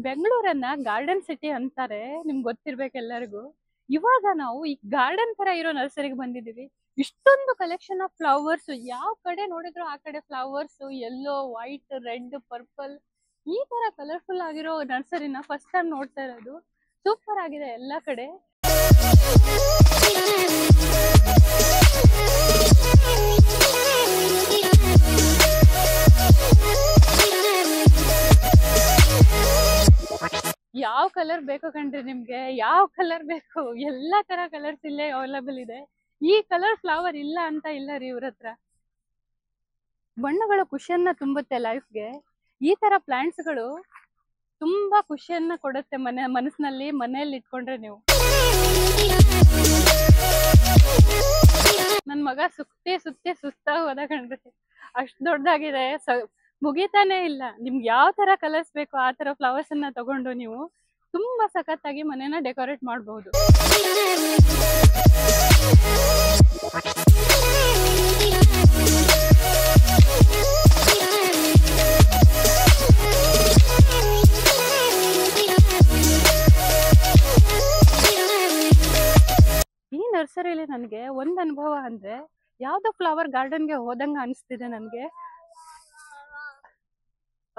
ಬೆಂಗಳೂರನ್ನ ಗಾರ್ಡನ್ ಸಿಟಿ ಅಂತಾರೆ, ನಿಮ್ಗೆ ಗೊತ್ತಿರ್ಬೇಕು ಎಲ್ಲರಿಗೂ. ಇವಾಗ ನಾವು ಈ ಗಾರ್ಡನ್ ತರ ಇರೋ ನರ್ಸರಿಗೆ ಬಂದಿದೀವಿ. ಇಷ್ಟೊಂದು ಕಲೆಕ್ಷನ್ ಆಫ್ ಫ್ಲವರ್ಸ್, ಯಾವ ಕಡೆ ನೋಡಿದ್ರು ಆ ಕಡೆ flowers, yellow, white, red, purple, ಈ ತರ ಕಲರ್ಫುಲ್ ಆಗಿರೋ ನರ್ಸರಿನ ಫಸ್ಟ್ ಟೈಮ್ ನೋಡ್ತಾ ಇರೋದು. ಸೂಪರ್ ಆಗಿದೆ ಎಲ್ಲ ಕಡೆ. ಯಾವ ಕಲರ್ ಬೇಕು ಕಣ್ರಿ ನಿಮ್ಗೆ, ಯಾವ ಕಲರ್ ಬೇಕು, ಎಲ್ಲಾ ತರ ಕಲರ್ಸ್ ಇಲ್ಲೇ ಅವೈಲಬಲ್ ಇದೆ. ಈ ಕಲರ್ ಫ್ಲವರ್ ಇಲ್ಲ ಅಂತ ಇಲ್ಲ ರೀ ಇವ್ರ ಹತ್ರ. ಬಣ್ಣಗಳ ಖುಷಿಯನ್ನ ತುಂಬುತ್ತೆ ಲೈಫ್ಗೆ. ಈ ತರ ಪ್ಲಾಂಟ್ಸ್ ಗಳು ತುಂಬಾ ಖುಷಿಯನ್ನ ಕೊಡುತ್ತೆ ಮನಸ್ಸಿನಲ್ಲಿ, ಮನೆಯಲ್ಲಿ ಇಟ್ಕೊಂಡ್ರೆ ನೀವು. ನನ್ ಮಗ ಸುತ್ತೇ ಸುಸ್ತಾಗ ಹೋದ ಕಣ್ರಿ, ಅಷ್ಟ್ ದೊಡ್ಡದಾಗಿದೆ, ಮುಗಿತಾನೆ ಇಲ್ಲ. ನಿಮ್ಗೆ ಯಾವ ತರ ಕಲರ್ಸ್ ಬೇಕು ಆ ತರ ಫ್ಲವರ್ಸ್ ಅನ್ನ ತಗೊಂಡು ನೀವು ತುಂಬಾ ಸಖತ್ತಾಗಿ ಮನೇನ ಡೆಕೋರೇಟ್ ಮಾಡಬಹುದು. ಈ ನರ್ಸರಿಯಲ್ಲಿ ನನಗೆ ಒಂದ್ ಅನುಭವ ಅಂದ್ರೆ, ಯಾವ್ದೋ ಫ್ಲವರ್ ಗಾರ್ಡನ್ಗೆ ಹೋದಂಗ ಅನಿಸ್ತಿದೆ ನನ್ಗೆ.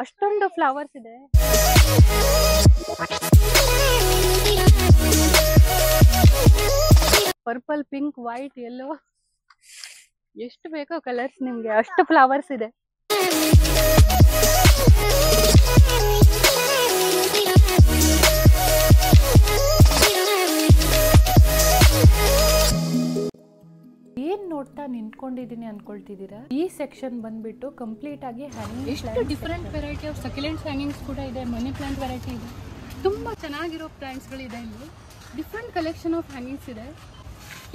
ಅಷ್ಟೊಂದು ಫ್ಲವರ್ಸ್ ಇದೆ. ಪರ್ಪಲ್, ಪಿಂಕ್, ವೈಟ್, ಯೆಲ್ಲೋ, ಎಷ್ಟು ಬೇಕೋ ಕಲರ್ಸ್ ನಿಮ್ಗೆ, ಅಷ್ಟು ಫ್ಲವರ್ಸ್ ಇದೆ. ಏನ್ ನೋಡ್ತಾ ನಿಂತ್ಕೊಂಡಿದೀನಿ ಅನ್ಕೊಳ್ತಿದ್ದೀರಾ? ಈ ಸೆಕ್ಷನ್ ಬಂದ್ಬಿಟ್ಟು ಕಂಪ್ಲೀಟ್ ಆಗಿ ಹ್ಯಾಂಗಿಂಗ್. ಎಷ್ಟು different variety of succulents hangings ಕೂಡ ಇದೆ, ಮನಿ ಪ್ಲಾಂಟ್ ವೆರೈಟಿ ಇದೆ, ತುಂಬಾ ಚೆನ್ನಾಗಿರೋ ಪ್ಲಾಂಟ್ಸ್ಗಳಿದೆ ಇಲ್ಲಿ. ಡಿಫ್ರೆಂಟ್ ಕಲೆಕ್ಷನ್ ಆಫ್ ಹ್ಯಾಂಗಿಂಗ್ಸ್ ಇದೆ.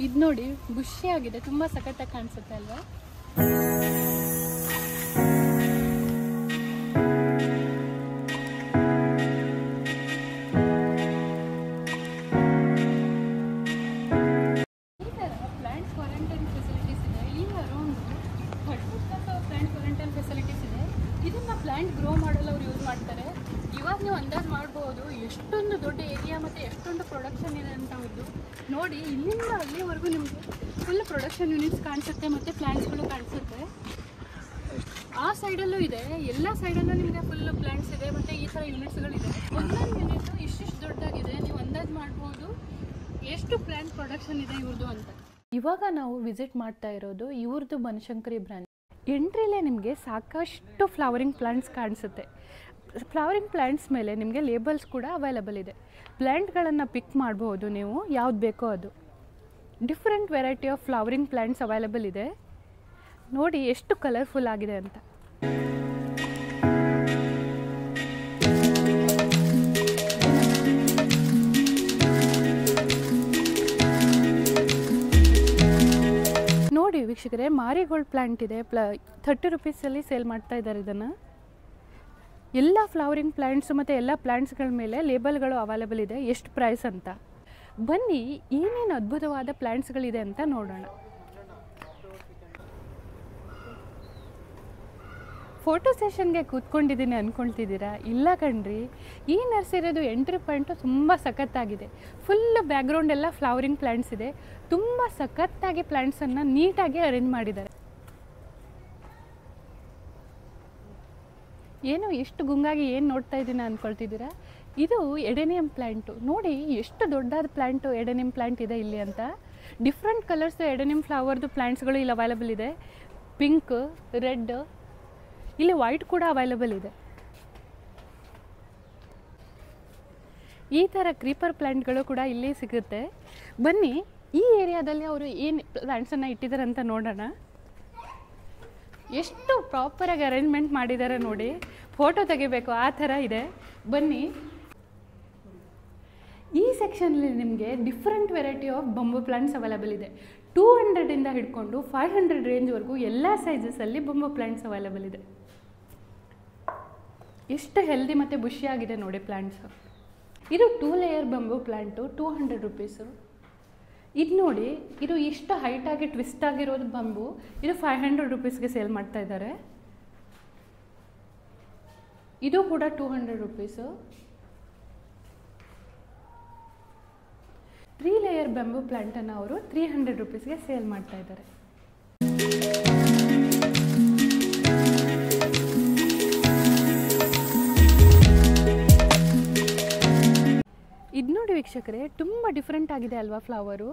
ಇದು ನೋಡಿ, ಬುಷಿ ಆಗಿದೆ, ತುಂಬಾ ಸಖತ್ತಾಗಿ ಕಾಣಿಸುತ್ತೆ ಅಲ್ವಾ? ಪ್ಲಾಂಟ್ ಗ್ರೋ ಮಾಡಲು ಅವ್ರು ಯೂಸ್ ಮಾಡ್ತಾರೆ. ಇವಾಗ ನೀವು ಅಂದಾಜು ಮಾಡ್ಬೋದು ಎಷ್ಟೊಂದು ದೊಡ್ಡ ಏರಿಯಾ ಮತ್ತು ಎಷ್ಟೊಂದು ಪ್ರೊಡಕ್ಷನ್ ಇದೆ ಅಂತ. ಹೌದು ನೋಡಿ, ಇಲ್ಲಿಂದ ಅಲ್ಲಿವರೆಗೂ ನಿಮಗೆ ಫುಲ್ ಪ್ರೊಡಕ್ಷನ್ ಯೂನಿಟ್ಸ್ ಕಾಣಿಸುತ್ತೆ ಮತ್ತು ಪ್ಲಾಂಟ್ಸ್ಗಳು ಕಾಣಿಸುತ್ತೆ. ಆ ಸೈಡಲ್ಲೂ ಇದೆ, ಎಲ್ಲ ಸೈಡಲ್ಲೂ ನಿಮಗೆ ಫುಲ್ ಪ್ಲಾಂಟ್ಸ್ ಇದೆ ಮತ್ತು ಈ ಥರ ಯೂನಿಟ್ಸ್ಗಳಿದೆ. ಒಂದೊಂದು ಯೂನಿಟು ಇಷ್ಟಿಷ್ಟು ದೊಡ್ಡದಾಗಿದೆ, ನೀವು ಅಂದಾಜು ಮಾಡ್ಬೋದು ಎಷ್ಟು ಪ್ಲಾಂಟ್ ಪ್ರೊಡಕ್ಷನ್ ಇದೆ ಇವ್ರದ್ದು ಅಂತ. ಇವಾಗ ನಾವು ವಿಸಿಟ್ ಮಾಡ್ತಾ ಇರೋದು ಇವ್ರದ್ದು ಬನಶಂಕರಿ ಬ್ರಾಂಚ್. ಎಂಟ್ರಿಲೇ ನಿಮಗೆ ಸಾಕಷ್ಟು ಫ್ಲವರಿಂಗ್ ಪ್ಲಾಂಟ್ಸ್ ಕಾಣಿಸುತ್ತೆ. ಫ್ಲವರಿಂಗ್ ಪ್ಲಾಂಟ್ಸ್ ಮೇಲೆ ನಿಮಗೆ ಲೇಬಲ್ಸ್ ಕೂಡ ಅವೈಲಬಲ್ ಇದೆ. ಪ್ಲ್ಯಾಂಟ್ಗಳನ್ನು ಪಿಕ್ ಮಾಡ್ಬೋದು ನೀವು, ಯಾವ್ದು ಬೇಕೋ ಅದು. Different variety of flowering plants available ಇದೆ. ನೋಡಿ ಎಷ್ಟು ಕಲರ್ಫುಲ್ ಆಗಿದೆ ಅಂತ. ನೋಡಿ ವೀಕ್ಷಕರೇ, ಮಾರಿಗೋಲ್ಡ್ ಪ್ಲಾಂಟ್ ಇದೆ, 30 ರುಪೀಸಲ್ಲಿ ಸೇಲ್ ಮಾಡ್ತಾ ಇದ್ದಾರೆ ಇದನ್ನು. ಎಲ್ಲ ಫ್ಲವರಿಂಗ್ ಪ್ಲಾಂಟ್ಸ್ ಮತ್ತು ಎಲ್ಲ ಪ್ಲಾಂಟ್ಸ್ಗಳ ಮೇಲೆ ಲೇಬಲ್ಗಳು ಅವೈಲಬಲ್ ಇದೆ, ಎಷ್ಟು ಪ್ರೈಸ್ ಅಂತ. ಬನ್ನಿ ಏನೇನು ಅದ್ಭುತವಾದ ಪ್ಲಾಂಟ್ಸ್ಗಳಿದೆ ಅಂತ ನೋಡೋಣ. ಫೋಟೋ ಸೆಷನ್ಗೆ ಕೂತ್ಕೊಂಡಿದ್ದೀನಿ ಅಂದ್ಕೊಳ್ತಿದ್ದೀರಾ? ಇಲ್ಲ ಕಣ್ರಿ, ಈ ನರ್ಸರಿದು ಎಂಟ್ರಿ ಪಾಯಿಂಟು ತುಂಬ ಸಖತ್ತಾಗಿದೆ. ಫುಲ್ ಬ್ಯಾಕ್ಗ್ರೌಂಡ್ ಎಲ್ಲ ಫ್ಲವರಿಂಗ್ ಪ್ಲಾಂಟ್ಸ್ ಇದೆ. ತುಂಬ ಸಖತ್ತಾಗಿ ಪ್ಲಾಂಟ್ಸನ್ನು ನೀಟಾಗಿ ಅರೇಂಜ್ ಮಾಡಿದ್ದಾರೆ. ಏನೋ ಎಷ್ಟು ಗುಂಗಾಗಿ ಏನು ನೋಡ್ತಾ ಇದ್ದೀನಿ ಅಂದ್ಕೊಳ್ತಿದ್ದೀರಾ? ಇದು ಎಡೆನಿಯಂ ಪ್ಲ್ಯಾಂಟು. ನೋಡಿ ಎಷ್ಟು ದೊಡ್ಡದಾದ ಪ್ಲ್ಯಾಂಟು ಎಡೆನಿಯಂ ಪ್ಲ್ಯಾಂಟ್ ಇದೆ ಇಲ್ಲಿ ಅಂತ. ಡಿಫ್ರೆಂಟ್ ಕಲರ್ಸ್ ಎಡೆನಿಯಂ ಫ್ಲವರ್ದು ಪ್ಲ್ಯಾಂಟ್ಸ್ಗಳು ಇಲ್ಲಿ ಅವೈಲಬಲ್ ಇದೆ. ಪಿಂಕ್, ರೆಡ್, ಇಲ್ಲಿ ವೈಟ್ ಕೂಡ ಅವೈಲಬಲ್ ಇದೆ. ಈ ಥರ ಕ್ರೀಪರ್ ಪ್ಲ್ಯಾಂಟ್ಗಳು ಕೂಡ ಇಲ್ಲಿ ಸಿಗುತ್ತೆ. ಬನ್ನಿ ಈ ಏರಿಯಾದಲ್ಲಿ ಅವರು ಏನು ಪ್ಲ್ಯಾಂಟ್ಸನ್ನು ಇಟ್ಟಿದ್ದಾರೆ ಅಂತ ನೋಡೋಣ. ಎಷ್ಟು ಪ್ರಾಪರಾಗಿ ಅರೇಂಜ್ಮೆಂಟ್ ಮಾಡಿದ್ದಾರೆ ನೋಡಿ, ಫೋಟೋ ತೆಗಿಬೇಕು ಆ ಥರ ಇದೆ. ಬನ್ನಿ, ಈ ಸೆಕ್ಷನಲ್ಲಿ ನಿಮಗೆ different variety of bamboo plants available ಇದೆ. 200ಇಂದ ಹಿಡ್ಕೊಂಡು 500 ರೇಂಜ್ವರೆಗೂ ಎಲ್ಲ ಸೈಜಸಲ್ಲಿ ಬಂಬೂ ಪ್ಲಾಂಟ್ಸ್ ಅವೈಲಬಲ್ ಇದೆ. ಎಷ್ಟು ಹೆಲ್ದಿ ಮತ್ತು ಬುಷಿಯಾಗಿದೆ ನೋಡಿ ಪ್ಲಾಂಟ್ಸು. ಇದು 2 ಲೇಯರ್ ಬಂಬೂ ಪ್ಲಾಂಟು, 200 ರುಪೀಸು. ಇದು ನೋಡಿ, ಇದು ಇಷ್ಟು ಹೈಟಾಗಿ ಟ್ವಿಸ್ಟ್ ಆಗಿರೋದು ಬಂಬು, ಇದು 500 ರುಪೀಸ್ಗೆ ಸೇಲ್ ಮಾಡ್ತಾ ಇದ್ದಾರೆ. ಇದು ಕೂಡ 200 ರುಪೀಸು. 3 ಲೇಯರ್ ಬಂಬೂ ಪ್ಲಾಂಟನ್ನು ಅವರು 300 ರುಪೀಸ್ಗೆ ಸೇಲ್ ಮಾಡ್ತಾ ಇದ್ದಾರೆ. ಇದು ನೋಡಿ ವೀಕ್ಷಕರೇ, ತುಂಬ ಡಿಫ್ರೆಂಟ್ ಆಗಿದೆ ಅಲ್ವಾ flower.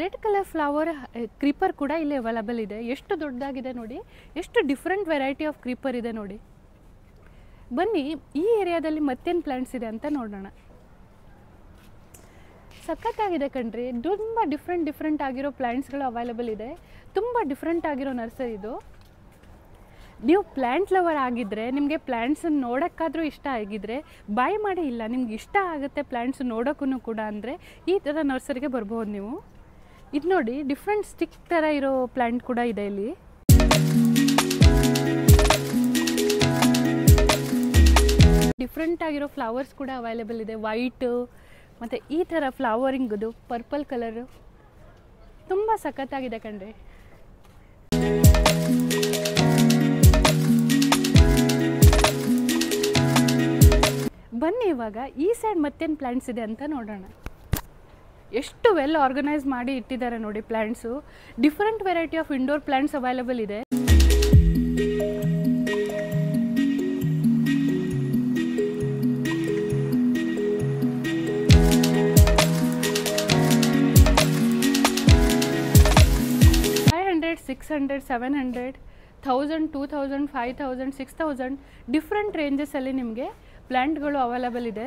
Red colour flower creeper ಕೂಡ ಇಲ್ಲಿ ಅವೈಲಬಲ್ ಇದೆ. ಎಷ್ಟು ದೊಡ್ಡದಾಗಿದೆ ನೋಡಿ, ಎಷ್ಟು ಡಿಫ್ರೆಂಟ್ ವೆರೈಟಿ ಆಫ್ ಕ್ರೀಪರ್ ಇದೆ ನೋಡಿ. ಬನ್ನಿ ಈ ಏರಿಯಾದಲ್ಲಿ ಮತ್ತೇನು ಪ್ಲ್ಯಾಂಟ್ಸ್ ಇದೆ ಅಂತ ನೋಡೋಣ. ಸಖತ್ತಾಗಿದೆ ಕಣ್ರಿ, ತುಂಬ ಡಿಫ್ರೆಂಟ್ ಆಗಿರೋ ಪ್ಲ್ಯಾಂಟ್ಸ್ಗಳು ಅವೈಲಬಲ್ ಇದೆ. ತುಂಬ ಡಿಫ್ರೆಂಟ್ ಆಗಿರೋ ನರ್ಸರಿ ಇದು. ನೀವು ಪ್ಲ್ಯಾಂಟ್ ಲವರ್ ಆಗಿದ್ದರೆ, ನಿಮಗೆ ಪ್ಲ್ಯಾಂಟ್ಸನ್ನು ನೋಡೋಕ್ಕಾದರೂ ಇಷ್ಟ ಆಗಿದ್ದರೆ ಬಾಯ್ ಮಾಡಿ, ಇಲ್ಲ ನಿಮ್ಗೆ ಇಷ್ಟ ಆಗುತ್ತೆ ಪ್ಲ್ಯಾಂಟ್ಸ್ ನೋಡೋಕ್ಕೂ ಕೂಡ ಅಂದರೆ ಈ ಥರ ನರ್ಸರಿಗೆ ಬರ್ಬೋದು ನೀವು. ಇದು ನೋಡಿ, ಡಿಫ್ರೆಂಟ್ ಸ್ಟಿಕ್ ಥರ ಇರೋ ಪ್ಲ್ಯಾಂಟ್ ಕೂಡ ಇದೆ ಇಲ್ಲಿ. ಡಿಫ್ರೆಂಟ್ ಆಗಿರೋ ಫ್ಲವರ್ಸ್ ಕೂಡ ಅವೈಲೇಬಲ್ ಇದೆ. ವೈಟು ಮತ್ತು ಈ ಥರ ಫ್ಲವರಿಂಗದು ಪರ್ಪಲ್ ಕಲರು ತುಂಬ ಸಖತ್ತಾಗಿದೆ ಕಣ್ರಿ. ಬನ್ನಿ ಇವಾಗ ಈ ಸೈಡ್ ಮತ್ತೇನು ಪ್ಲ್ಯಾಂಟ್ಸ್ ಇದೆ ಅಂತ ನೋಡೋಣ. ಎಷ್ಟು ವೆಲ್ ಆರ್ಗನೈಸ್ ಮಾಡಿ ಇಟ್ಟಿದ್ದಾರೆ ನೋಡಿ plants. Different variety of indoor plants available ಇದೆ. $600, $700, $1000, $2000, $5000, $6000 ಡಿಫ್ರೆಂಟ್ ರೇಂಜಸಲ್ಲಿ ನಿಮಗೆ ಪ್ಲ್ಯಾಂಟ್ಗಳು ಅವೈಲೇಬಲ್ ಇದೆ.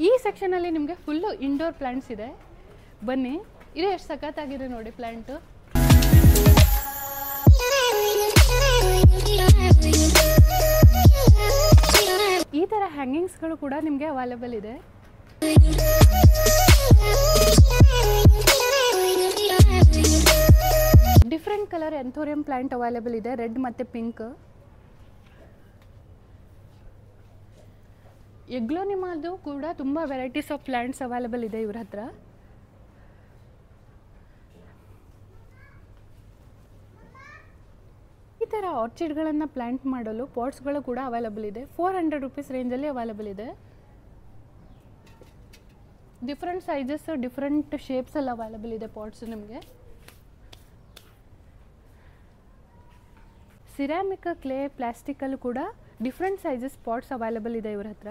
ಈ ಸೆಕ್ಷನಲ್ಲಿ ನಿಮಗೆ ಫುಲ್ಲು ಇಂಡೋರ್ ಪ್ಲ್ಯಾಂಟ್ಸ್ ಇದೆ. ಬನ್ನಿ, ಇದು ಎಷ್ಟು ಸಖತ್ತಾಗಿದೆ ನೋಡಿ ಪ್ಲ್ಯಾಂಟು. ಈ ಥರ ಹ್ಯಾಂಗಿಂಗ್ಸ್ಗಳು ಕೂಡ ನಿಮಗೆ ಅವೈಲೇಬಲ್ ಇದೆ. ಡಿಫ್ರೆಂಟ್ ಕಲರ್ ಎಂಥೋರಿಯಂ ಪ್ಲ್ಯಾಂಟ್ ಅವೈಲೇಬಲ್ ಇದೆ, ರೆಡ್ ಮತ್ತು ಪಿಂಕ್. ಎಗ್ಲೋನಿಮಾದು ಕೂಡ ತುಂಬ ವೆರೈಟೀಸ್ ಆಫ್ ಪ್ಲ್ಯಾಂಟ್ಸ್ ಅವೈಲೇಬಲ್ ಇದೆ ಇವ್ರ ಹತ್ರ. ಈ ಥರ ಆರ್ಚಿಡ್ಗಳನ್ನು ಪ್ಲ್ಯಾಂಟ್ ಮಾಡಲು ಪಾಟ್ಸ್ಗಳು ಕೂಡ ಅವೈಲೇಬಲ್ ಇದೆ. $400 ರೇಂಜಲ್ಲಿ ಅವೈಲೇಬಲ್ ಇದೆ. ಡಿಫ್ರೆಂಟ್ ಸೈಜಸ್, ಡಿಫ್ರೆಂಟ್ ಶೇಪ್ಸಲ್ಲಿ ಅವೈಲೇಬಲ್ ಇದೆ ಪಾಟ್ಸ್ ನಿಮಗೆ. ಸಿರಾಮಿಕ್, ಕ್ಲೇ, ಪ್ಲಾಸ್ಟಿಕಲ್ಲೂ ಕೂಡ ಡಿಫ್ರೆಂಟ್ ಸೈಜಸ್ ಪಾಟ್ಸ್ ಅವೈಲೇಬಲ್ ಇದೆ ಇವ್ರ ಹತ್ರ.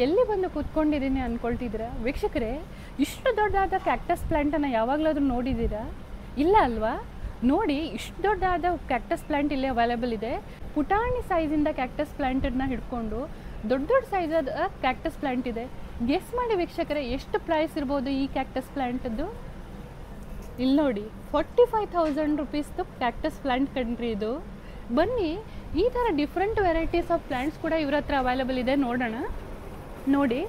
ಎಲ್ಲಿ ಬಂದು ಕೂತ್ಕೊಂಡಿದ್ದೀನಿ ಅಂದ್ಕೊಳ್ತಿದ್ದೀರಾ ವೀಕ್ಷಕರೇ? ಇಷ್ಟು ದೊಡ್ಡದಾದ ಕ್ಯಾಕ್ಟಸ್ ಪ್ಲ್ಯಾಂಟನ್ನು ಯಾವಾಗಲಾದರೂ ನೋಡಿದ್ದೀರಾ? ಇಲ್ಲ ಅಲ್ವಾ? ನೋಡಿ, ಇಷ್ಟು ದೊಡ್ಡದಾದ ಕ್ಯಾಕ್ಟಸ್ ಪ್ಲ್ಯಾಂಟ್ ಇಲ್ಲಿ ಅವೈಲೇಬಲ್ ಇದೆ. ಪುಟಾಣಿ ಸೈಜಿಂದ ಕ್ಯಾಕ್ಟಸ್ ಪ್ಲ್ಯಾಂಟನ್ನು ಹಿಡ್ಕೊಂಡು ದೊಡ್ಡ ದೊಡ್ಡ ಸೈಜಾದ ಕ್ಯಾಕ್ಟಸ್ ಪ್ಲ್ಯಾಂಟ್ ಇದೆ. ಗೆಸ್ ಮಾಡಿ ವೀಕ್ಷಕರೇ, ಎಷ್ಟು ಪ್ರೈಸ್ ಇರ್ಬೋದು ಈ ಕ್ಯಾಕ್ಟಸ್ ಪ್ಲ್ಯಾಂಟದ್ದು? ಇಲ್ಲಿ ನೋಡಿ, $45,000 ಕ್ಯಾಕ್ಟಸ್ ಪ್ಲ್ಯಾಂಟ್ ಕಣ್ರಿ ಇದು. ಬನ್ನಿ, ಈ ಥರ ಡಿಫ್ರೆಂಟ್ ವೆರೈಟೀಸ್ ಆಫ್ ಪ್ಲ್ಯಾಂಟ್ಸ್ ಕೂಡ ಇವ್ರ ಹತ್ರ ಅವೈಲೇಬಲ್ ಇದೆ. ನೋಡೋಣ. ನೋಡಿ,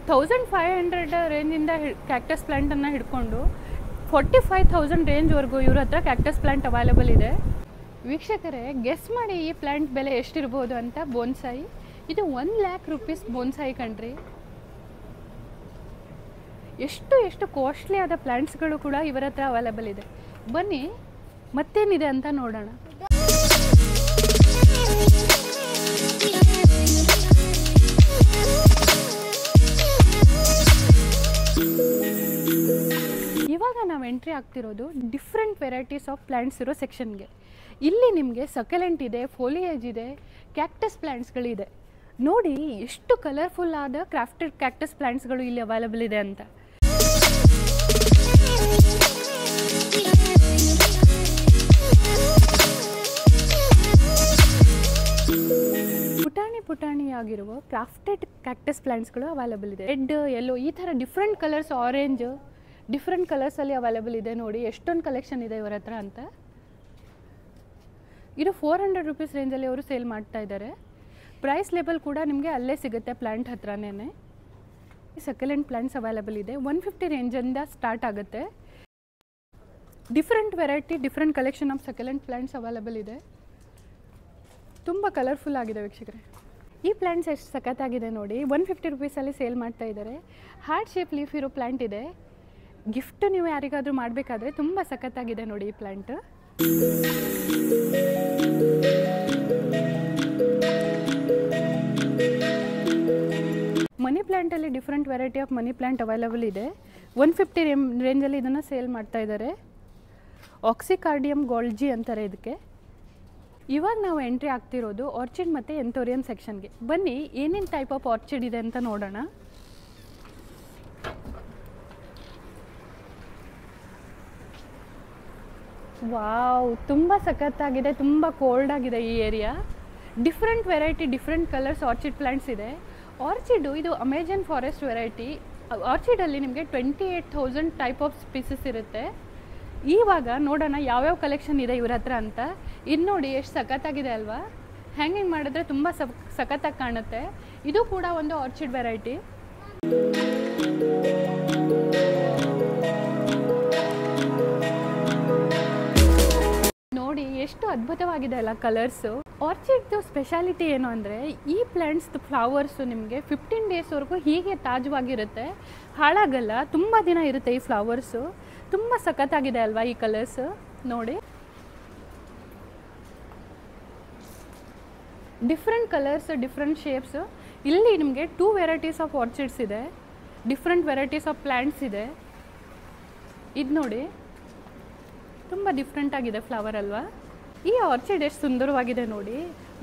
1500 ರೇಂಜಿಂದ ಕ್ಯಾಕ್ಟಸ್ ಪ್ಲ್ಯಾಂಟನ್ನು ಹಿಡ್ಕೊಂಡು 45,000 ರೇಂಜ್ವರೆಗೂ ಇವ್ರ ಹತ್ರ ಕ್ಯಾಕ್ಟಸ್ ಪ್ಲ್ಯಾಂಟ್ ಅವೈಲೇಬಲ್ ಇದೆ. ವೀಕ್ಷಕರೇ, ಗೆಸ್ ಮಾಡಿ ಈ ಪ್ಲ್ಯಾಂಟ್ ಬೆಲೆ ಎಷ್ಟಿರ್ಬೋದು ಅಂತ. ಬೋನ್ಸಾಯಿ ಇದು $1,00,000 ಬೋನ್ಸಾಯಿ ಕಣ್ರಿ. ಎಷ್ಟು ಕಾಸ್ಟ್ಲಿ ಆದ ಪ್ಲ್ಯಾಂಟ್ಸ್ಗಳು ಕೂಡ ಇವರ ಹತ್ರ ಅವೈಲೇಬಲ್ ಇದೆ. ಬನ್ನಿ ಮತ್ತೇನಿದೆ ಅಂತ ನೋಡೋಣ. ಇವಾಗ ನಾವು ಎಂಟ್ರಿ ಆಗ್ತಿರೋದು ಡಿಫ್ರೆಂಟ್ ವೆರೈಟೀಸ್ ಆಫ್ ಪ್ಲ್ಯಾಂಟ್ಸ್ ಇರೋ ಸೆಕ್ಷನ್ಗೆ. ಇಲ್ಲಿ ನಿಮಗೆ ಸಕಲೆಂಟ್ ಇದೆ, ಫೋಲಿಯೇಜ್ ಇದೆ, ಕ್ಯಾಕ್ಟಸ್ ಪ್ಲ್ಯಾಂಟ್ಸ್ಗಳಿದೆ. ನೋಡಿ, ಎಷ್ಟು ಕಲರ್ಫುಲ್ ಆದ ಕ್ರಾಫ್ಟೆಡ್ ಕ್ಯಾಕ್ಟಸ್ ಪ್ಲ್ಯಾಂಟ್ಸ್ಗಳು ಇಲ್ಲಿ ಅವೈಲೇಬಲ್ ಇದೆ ಅಂತ. ಪುಟಾಣಿಯಾಗಿರುವ ಕ್ರಾಫ್ಟೆಡ್ ಕ್ಯಾಕ್ಟಸ್ ಪ್ಲ್ಯಾಂಟ್ಸ್ಗಳು ಅವೈಲೇಬಲ್ ಇದೆ. ರೆಡ್, ಯೆಲ್ಲೋ ಈ ಥರ ಡಿಫ್ರೆಂಟ್ ಕಲರ್ಸ್, ಆರೆಂಜ್, ಡಿಫ್ರೆಂಟ್ ಕಲರ್ಸಲ್ಲಿ ಅವೈಲೇಬಲ್ ಇದೆ. ನೋಡಿ ಎಷ್ಟೊಂದು ಕಲೆಕ್ಷನ್ ಇದೆ ಇವರ ಹತ್ರ ಅಂತ. ಇದು $400 ರೇಂಜಲ್ಲಿ ಅವರು ಸೇಲ್ ಮಾಡ್ತಾ ಇದ್ದಾರೆ. ಪ್ರೈಸ್ ಲೆವೆಲ್ ಕೂಡ ನಿಮಗೆ ಅಲ್ಲೇ ಸಿಗುತ್ತೆ, ಪ್ಲ್ಯಾಂಟ್ ಹತ್ರನೇ. ಸಕಲೆಂಟ್ ಪ್ಲ್ಯಾಂಟ್ಸ್ ಅವೈಲೇಬಲ್ ಇದೆ. 150 ರೇಂಜಿಂದ ಸ್ಟಾರ್ಟ್ ಆಗುತ್ತೆ. Different variety, different collection of succulent plants available ಇದೆ. ತುಂಬ ಕಲರ್ಫುಲ್ ಆಗಿದೆ ವೀಕ್ಷಕರೇ. ಈ ಪ್ಲ್ಯಾಂಟ್ಸ್ ಎಷ್ಟು ಸಖತ್ತಾಗಿದೆ ನೋಡಿ. $150 ಸೇಲ್ ಮಾಡ್ತಾ ಇದ್ದಾರೆ. ಹಾರ್ಟ್ ಶೇಪ್ ಲೀಫ್ ಇರೋ ಪ್ಲ್ಯಾಂಟ್ ಇದೆ. ಗಿಫ್ಟ್ ನೀವು ಯಾರಿಗಾದರೂ ಮಾಡಬೇಕಾದ್ರೆ ತುಂಬ ಸಖತ್ತಾಗಿದೆ ನೋಡಿ ಈ ಪ್ಲ್ಯಾಂಟ್. ಮನಿ ಪ್ಲ್ಯಾಂಟಲ್ಲಿ different variety of money plant available ಇದೆ. 150 ರೇಂಜಲ್ಲಿ ಇದನ್ನು ಸೇಲ್ ಮಾಡ್ತಾ ಇದ್ದಾರೆ. ಆಕ್ಸಿಕಾರ್ಡಿಯಮ್ ಗೋಲ್ಜಿ ಅಂತಾರೆ ಇದಕ್ಕೆ. ಇವಾಗ ನಾವು ಎಂಟ್ರಿ ಆಗ್ತಿರೋದು ಆರ್ಚಿಡ್ ಮತ್ತು ಎಂಥೋರಿಯಂ ಸೆಕ್ಷನ್ಗೆ. ಬನ್ನಿ ಏನೇನು ಟೈಪ್ ಆಫ್ ಆರ್ಚಿಡ್ ಇದೆ ಅಂತ ನೋಡೋಣ. ವಾವ್, ತುಂಬ ಸಖತ್ತಾಗಿದೆ, ತುಂಬ ಕೋಲ್ಡ್ ಆಗಿದೆ ಈ area. Different variety, different colours orchid plants ಇದೆ. ಆರ್ಚಿಡು ಇದು ಅಮೆಜಾನ್ ಫಾರೆಸ್ಟ್ ವೆರೈಟಿ. ಆರ್ಚಿಡಲ್ಲಿ ನಿಮಗೆ 28,000 ಟೈಪ್ ಆಫ್ ಸ್ಪೀಸಸ್ ಇರುತ್ತೆ. ಇವಾಗ ನೋಡೋಣ ಯಾವ್ಯಾವ ಕಲೆಕ್ಷನ್ ಇದೆ ಇವ್ರ ಹತ್ರ ಅಂತ. ಇದು ನೋಡಿ ಎಷ್ಟು ಸಖತ್ತಾಗಿದೆ ಅಲ್ವಾ. ಹ್ಯಾಂಗಿಂಗ್ ಮಾಡಿದ್ರೆ ತುಂಬ ಸಖತ್ತಾಗಿ ಕಾಣುತ್ತೆ. ಇದು ಕೂಡ ಒಂದು ಆರ್ಚಿಡ್ ವೆರೈಟಿ. ನೋಡಿ ಎಷ್ಟು ಅದ್ಭುತವಾಗಿದೆ ಅಲ್ಲ ಕಲರ್ಸು. ಆರ್ಚಿಡ್ದು ಸ್ಪೆಷಾಲಿಟಿ ಏನು ಅಂದರೆ ಈ ಪ್ಲ್ಯಾಂಟ್ಸ್ದು ಫ್ಲವರ್ಸು ನಿಮಗೆ 15 ಡೇಸ್ವರೆಗೂ ಹೀಗೆ ತಾಜವಾಗಿರುತ್ತೆ, ಹಾಳಾಗಲ್ಲ, ತುಂಬ ದಿನ ಇರುತ್ತೆ ಈ ಫ್ಲವರ್ಸು. ತುಂಬ ಸಖತ್ತಾಗಿದೆ ಅಲ್ವಾ ಈ ಕಲರ್ಸ್. ನೋಡಿ ಡಿಫ್ರೆಂಟ್ ಕಲರ್ಸ್, ಡಿಫ್ರೆಂಟ್ ಶೇಪ್ಸ್. ಇಲ್ಲಿ ನಿಮಗೆ 2 ವೆರೈಟೀಸ್ ಆಫ್ ಆರ್ಚಿಡ್ಸ್ ಇದೆ, ಡಿಫ್ರೆಂಟ್ ವೆರೈಟೀಸ್ ಆಫ್ ಪ್ಲ್ಯಾಂಟ್ಸ್ ಇದೆ. ಇದು ನೋಡಿ ತುಂಬ ಡಿಫ್ರೆಂಟ್ ಆಗಿದೆ ಫ್ಲವರ್ ಅಲ್ವಾ. ಈ ಆರ್ಚಿಡ್ ಎಷ್ಟು ಸುಂದರವಾಗಿದೆ ನೋಡಿ.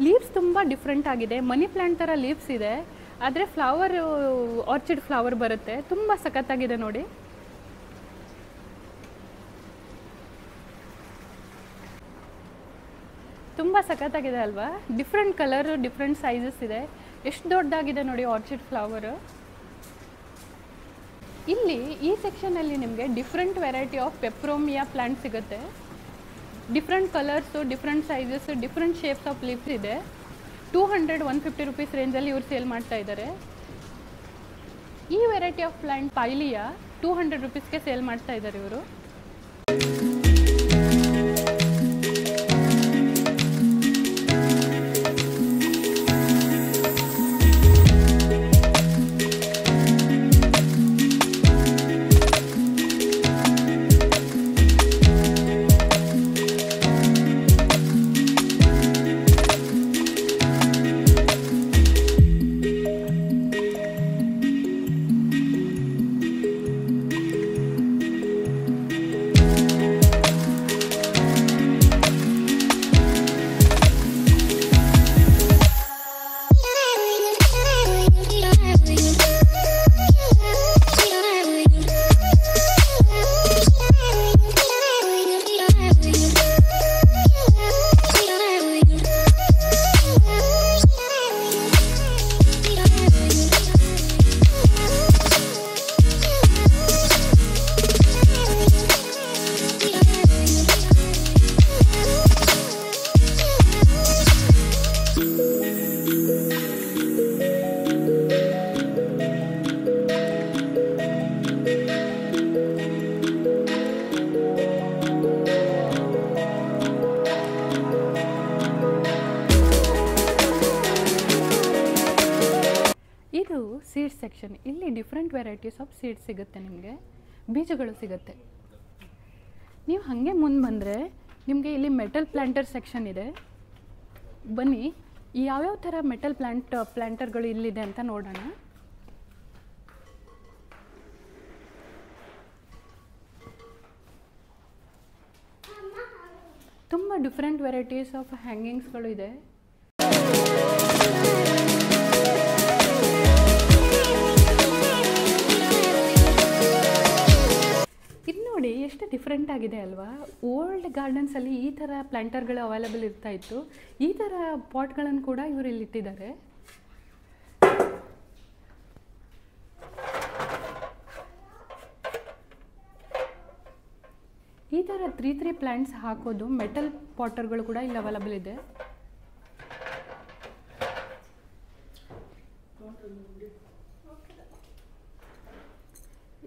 ಲೀವ್ಸ್ ತುಂಬ ಡಿಫ್ರೆಂಟ್ ಆಗಿದೆ, ಮನಿ ಪ್ಲ್ಯಾಂಟ್ ಥರ ಲೀವ್ಸ್ ಇದೆ, ಆದರೆ ಫ್ಲವರ್ ಆರ್ಚಿಡ್ ಫ್ಲವರ್ ಬರುತ್ತೆ. ತುಂಬ ಸಖತ್ತಾಗಿದೆ ನೋಡಿ. ತುಂಬ ಸಖತ್ತಾಗಿದೆ ಅಲ್ವಾ. ಡಿಫ್ರೆಂಟ್ ಕಲರ್, ಡಿಫ್ರೆಂಟ್ ಸೈಜಸ್ ಇದೆ. ಎಷ್ಟು ದೊಡ್ಡದಾಗಿದೆ ನೋಡಿ ಆರ್ಚಿಡ್ ಫ್ಲವರು. ಇಲ್ಲಿ ಈ ಸೆಕ್ಷನಲ್ಲಿ ನಿಮಗೆ ಡಿಫ್ರೆಂಟ್ ವೆರೈಟಿ ಆಫ್ ಪೆಪ್ರೋಮಿಯಾ ಪ್ಲ್ಯಾಂಟ್ ಸಿಗುತ್ತೆ. Different colours, different sizes, different shapes of leaves ಇದೆ. 200-150 ರುಪೀಸ್ ರೇಂಜಲ್ಲಿ ಇವ್ರು ಸೇಲ್ ಮಾಡ್ತಾ ಇದ್ದಾರೆ. ಈ ವೆರೈಟಿ ಆಫ್ ಪ್ಲ್ಯಾಂಟ್ ಪೈಲಿಯಾ 200 ರುಪೀಸ್ಗೆ ಸೇಲ್ ಮಾಡ್ತಾ ಇದ್ದಾರೆ ಇವರು. ಇದು ಸೀಡ್ ಸೆಕ್ಷನ್. ಇಲ್ಲಿ ಡಿಫ್ರೆಂಟ್ ವೆರೈಟೀಸ್ ಆಫ್ ಸೀಡ್ಸ್ ಸಿಗುತ್ತೆ, ನಿಮಗೆ ಬೀಜಗಳು ಸಿಗುತ್ತೆ. ನೀವು ಹಾಗೆ ಮುಂದೆ ಬಂದರೆ ನಿಮಗೆ ಇಲ್ಲಿ ಮೆಟಲ್ ಪ್ಲ್ಯಾಂಟರ್ ಸೆಕ್ಷನ್ ಇದೆ. ಬನ್ನಿ ಯಾವ್ಯಾವ ಥರ ಮೆಟಲ್ ಪ್ಲ್ಯಾಂಟರ್ಗಳು ಇಲ್ಲಿದೆ ಅಂತ ನೋಡೋಣ. ತುಂಬ ಡಿಫ್ರೆಂಟ್ ವೆರೈಟೀಸ್ ಆಫ್ ಹ್ಯಾಂಗಿಂಗ್ಸ್ಗಳು ಇದೆ. ಇದು ನೋಡಿ ಎಷ್ಟು ಡಿಫ್ರೆಂಟ್ ಆಗಿದೆ ಅಲ್ವಾ. ಓಲ್ಡ್ ಗಾರ್ಡನ್ಸಲ್ಲಿ ಈ ಥರ ಪ್ಲ್ಯಾಂಟರ್ಗಳು ಅವೈಲೇಬಲ್ ಇರ್ತಾ ಇತ್ತು. ಈ ಥರ ಪಾಟ್ಗಳನ್ನು ಕೂಡ ಇವರು ಇಲ್ಲಿಟ್ಟಿದ್ದಾರೆ. ಈ ಥರ 3 ಪ್ಲ್ಯಾಂಟ್ಸ್ ಹಾಕೋದು ಮೆಟಲ್ ಪಾಟರ್ಗಳು ಕೂಡ ಇಲ್ಲಿ ಅವೈಲೇಬಲ್ ಇದೆ.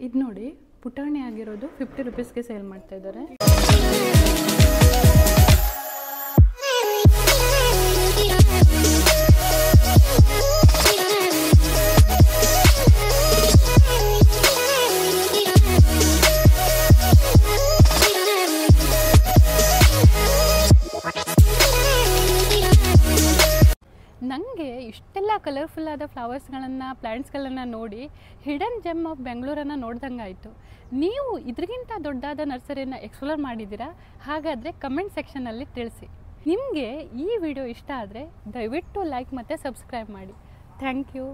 ಇದು ನೋಡಿ ಪುಟಾಣಿ ಆಗಿರೋದು 50 ರುಪೀಸ್ಗೆ ಸೇಲ್ ಮಾಡ್ತಾ ಇದ್ದಾರೆ. ನನಗೆ ಇಷ್ಟೆಲ್ಲ ಕಲರ್ಫುಲ್ ಆದ ಫ್ಲವರ್ಸ್ಗಳನ್ನು ಪ್ಲ್ಯಾಂಟ್ಸ್ಗಳನ್ನು ನೋಡಿ ಹಿಡನ್ ಜೆಮ್ ಆಫ್ ಬೆಂಗಳೂರನ್ನು ನೋಡ್ದಂಗೆ ಆಯಿತು. ನೀವು ಇದಕ್ಕಿಂತ ದೊಡ್ಡದಾದ ನರ್ಸರಿಯನ್ನು ಎಕ್ಸ್ಪ್ಲೋರ್ ಮಾಡಿದ್ದೀರಾ? ಹಾಗಾದರೆ ಕಮೆಂಟ್ ಸೆಕ್ಷನಲ್ಲಿ ತಿಳಿಸಿ. ನಿಮಗೆ ಈ ವಿಡಿಯೋ ಇಷ್ಟ ಆದರೆ ದಯವಿಟ್ಟು ಲೈಕ್ ಮತ್ತು ಸಬ್ಸ್ಕ್ರೈಬ್ ಮಾಡಿ. Thank you.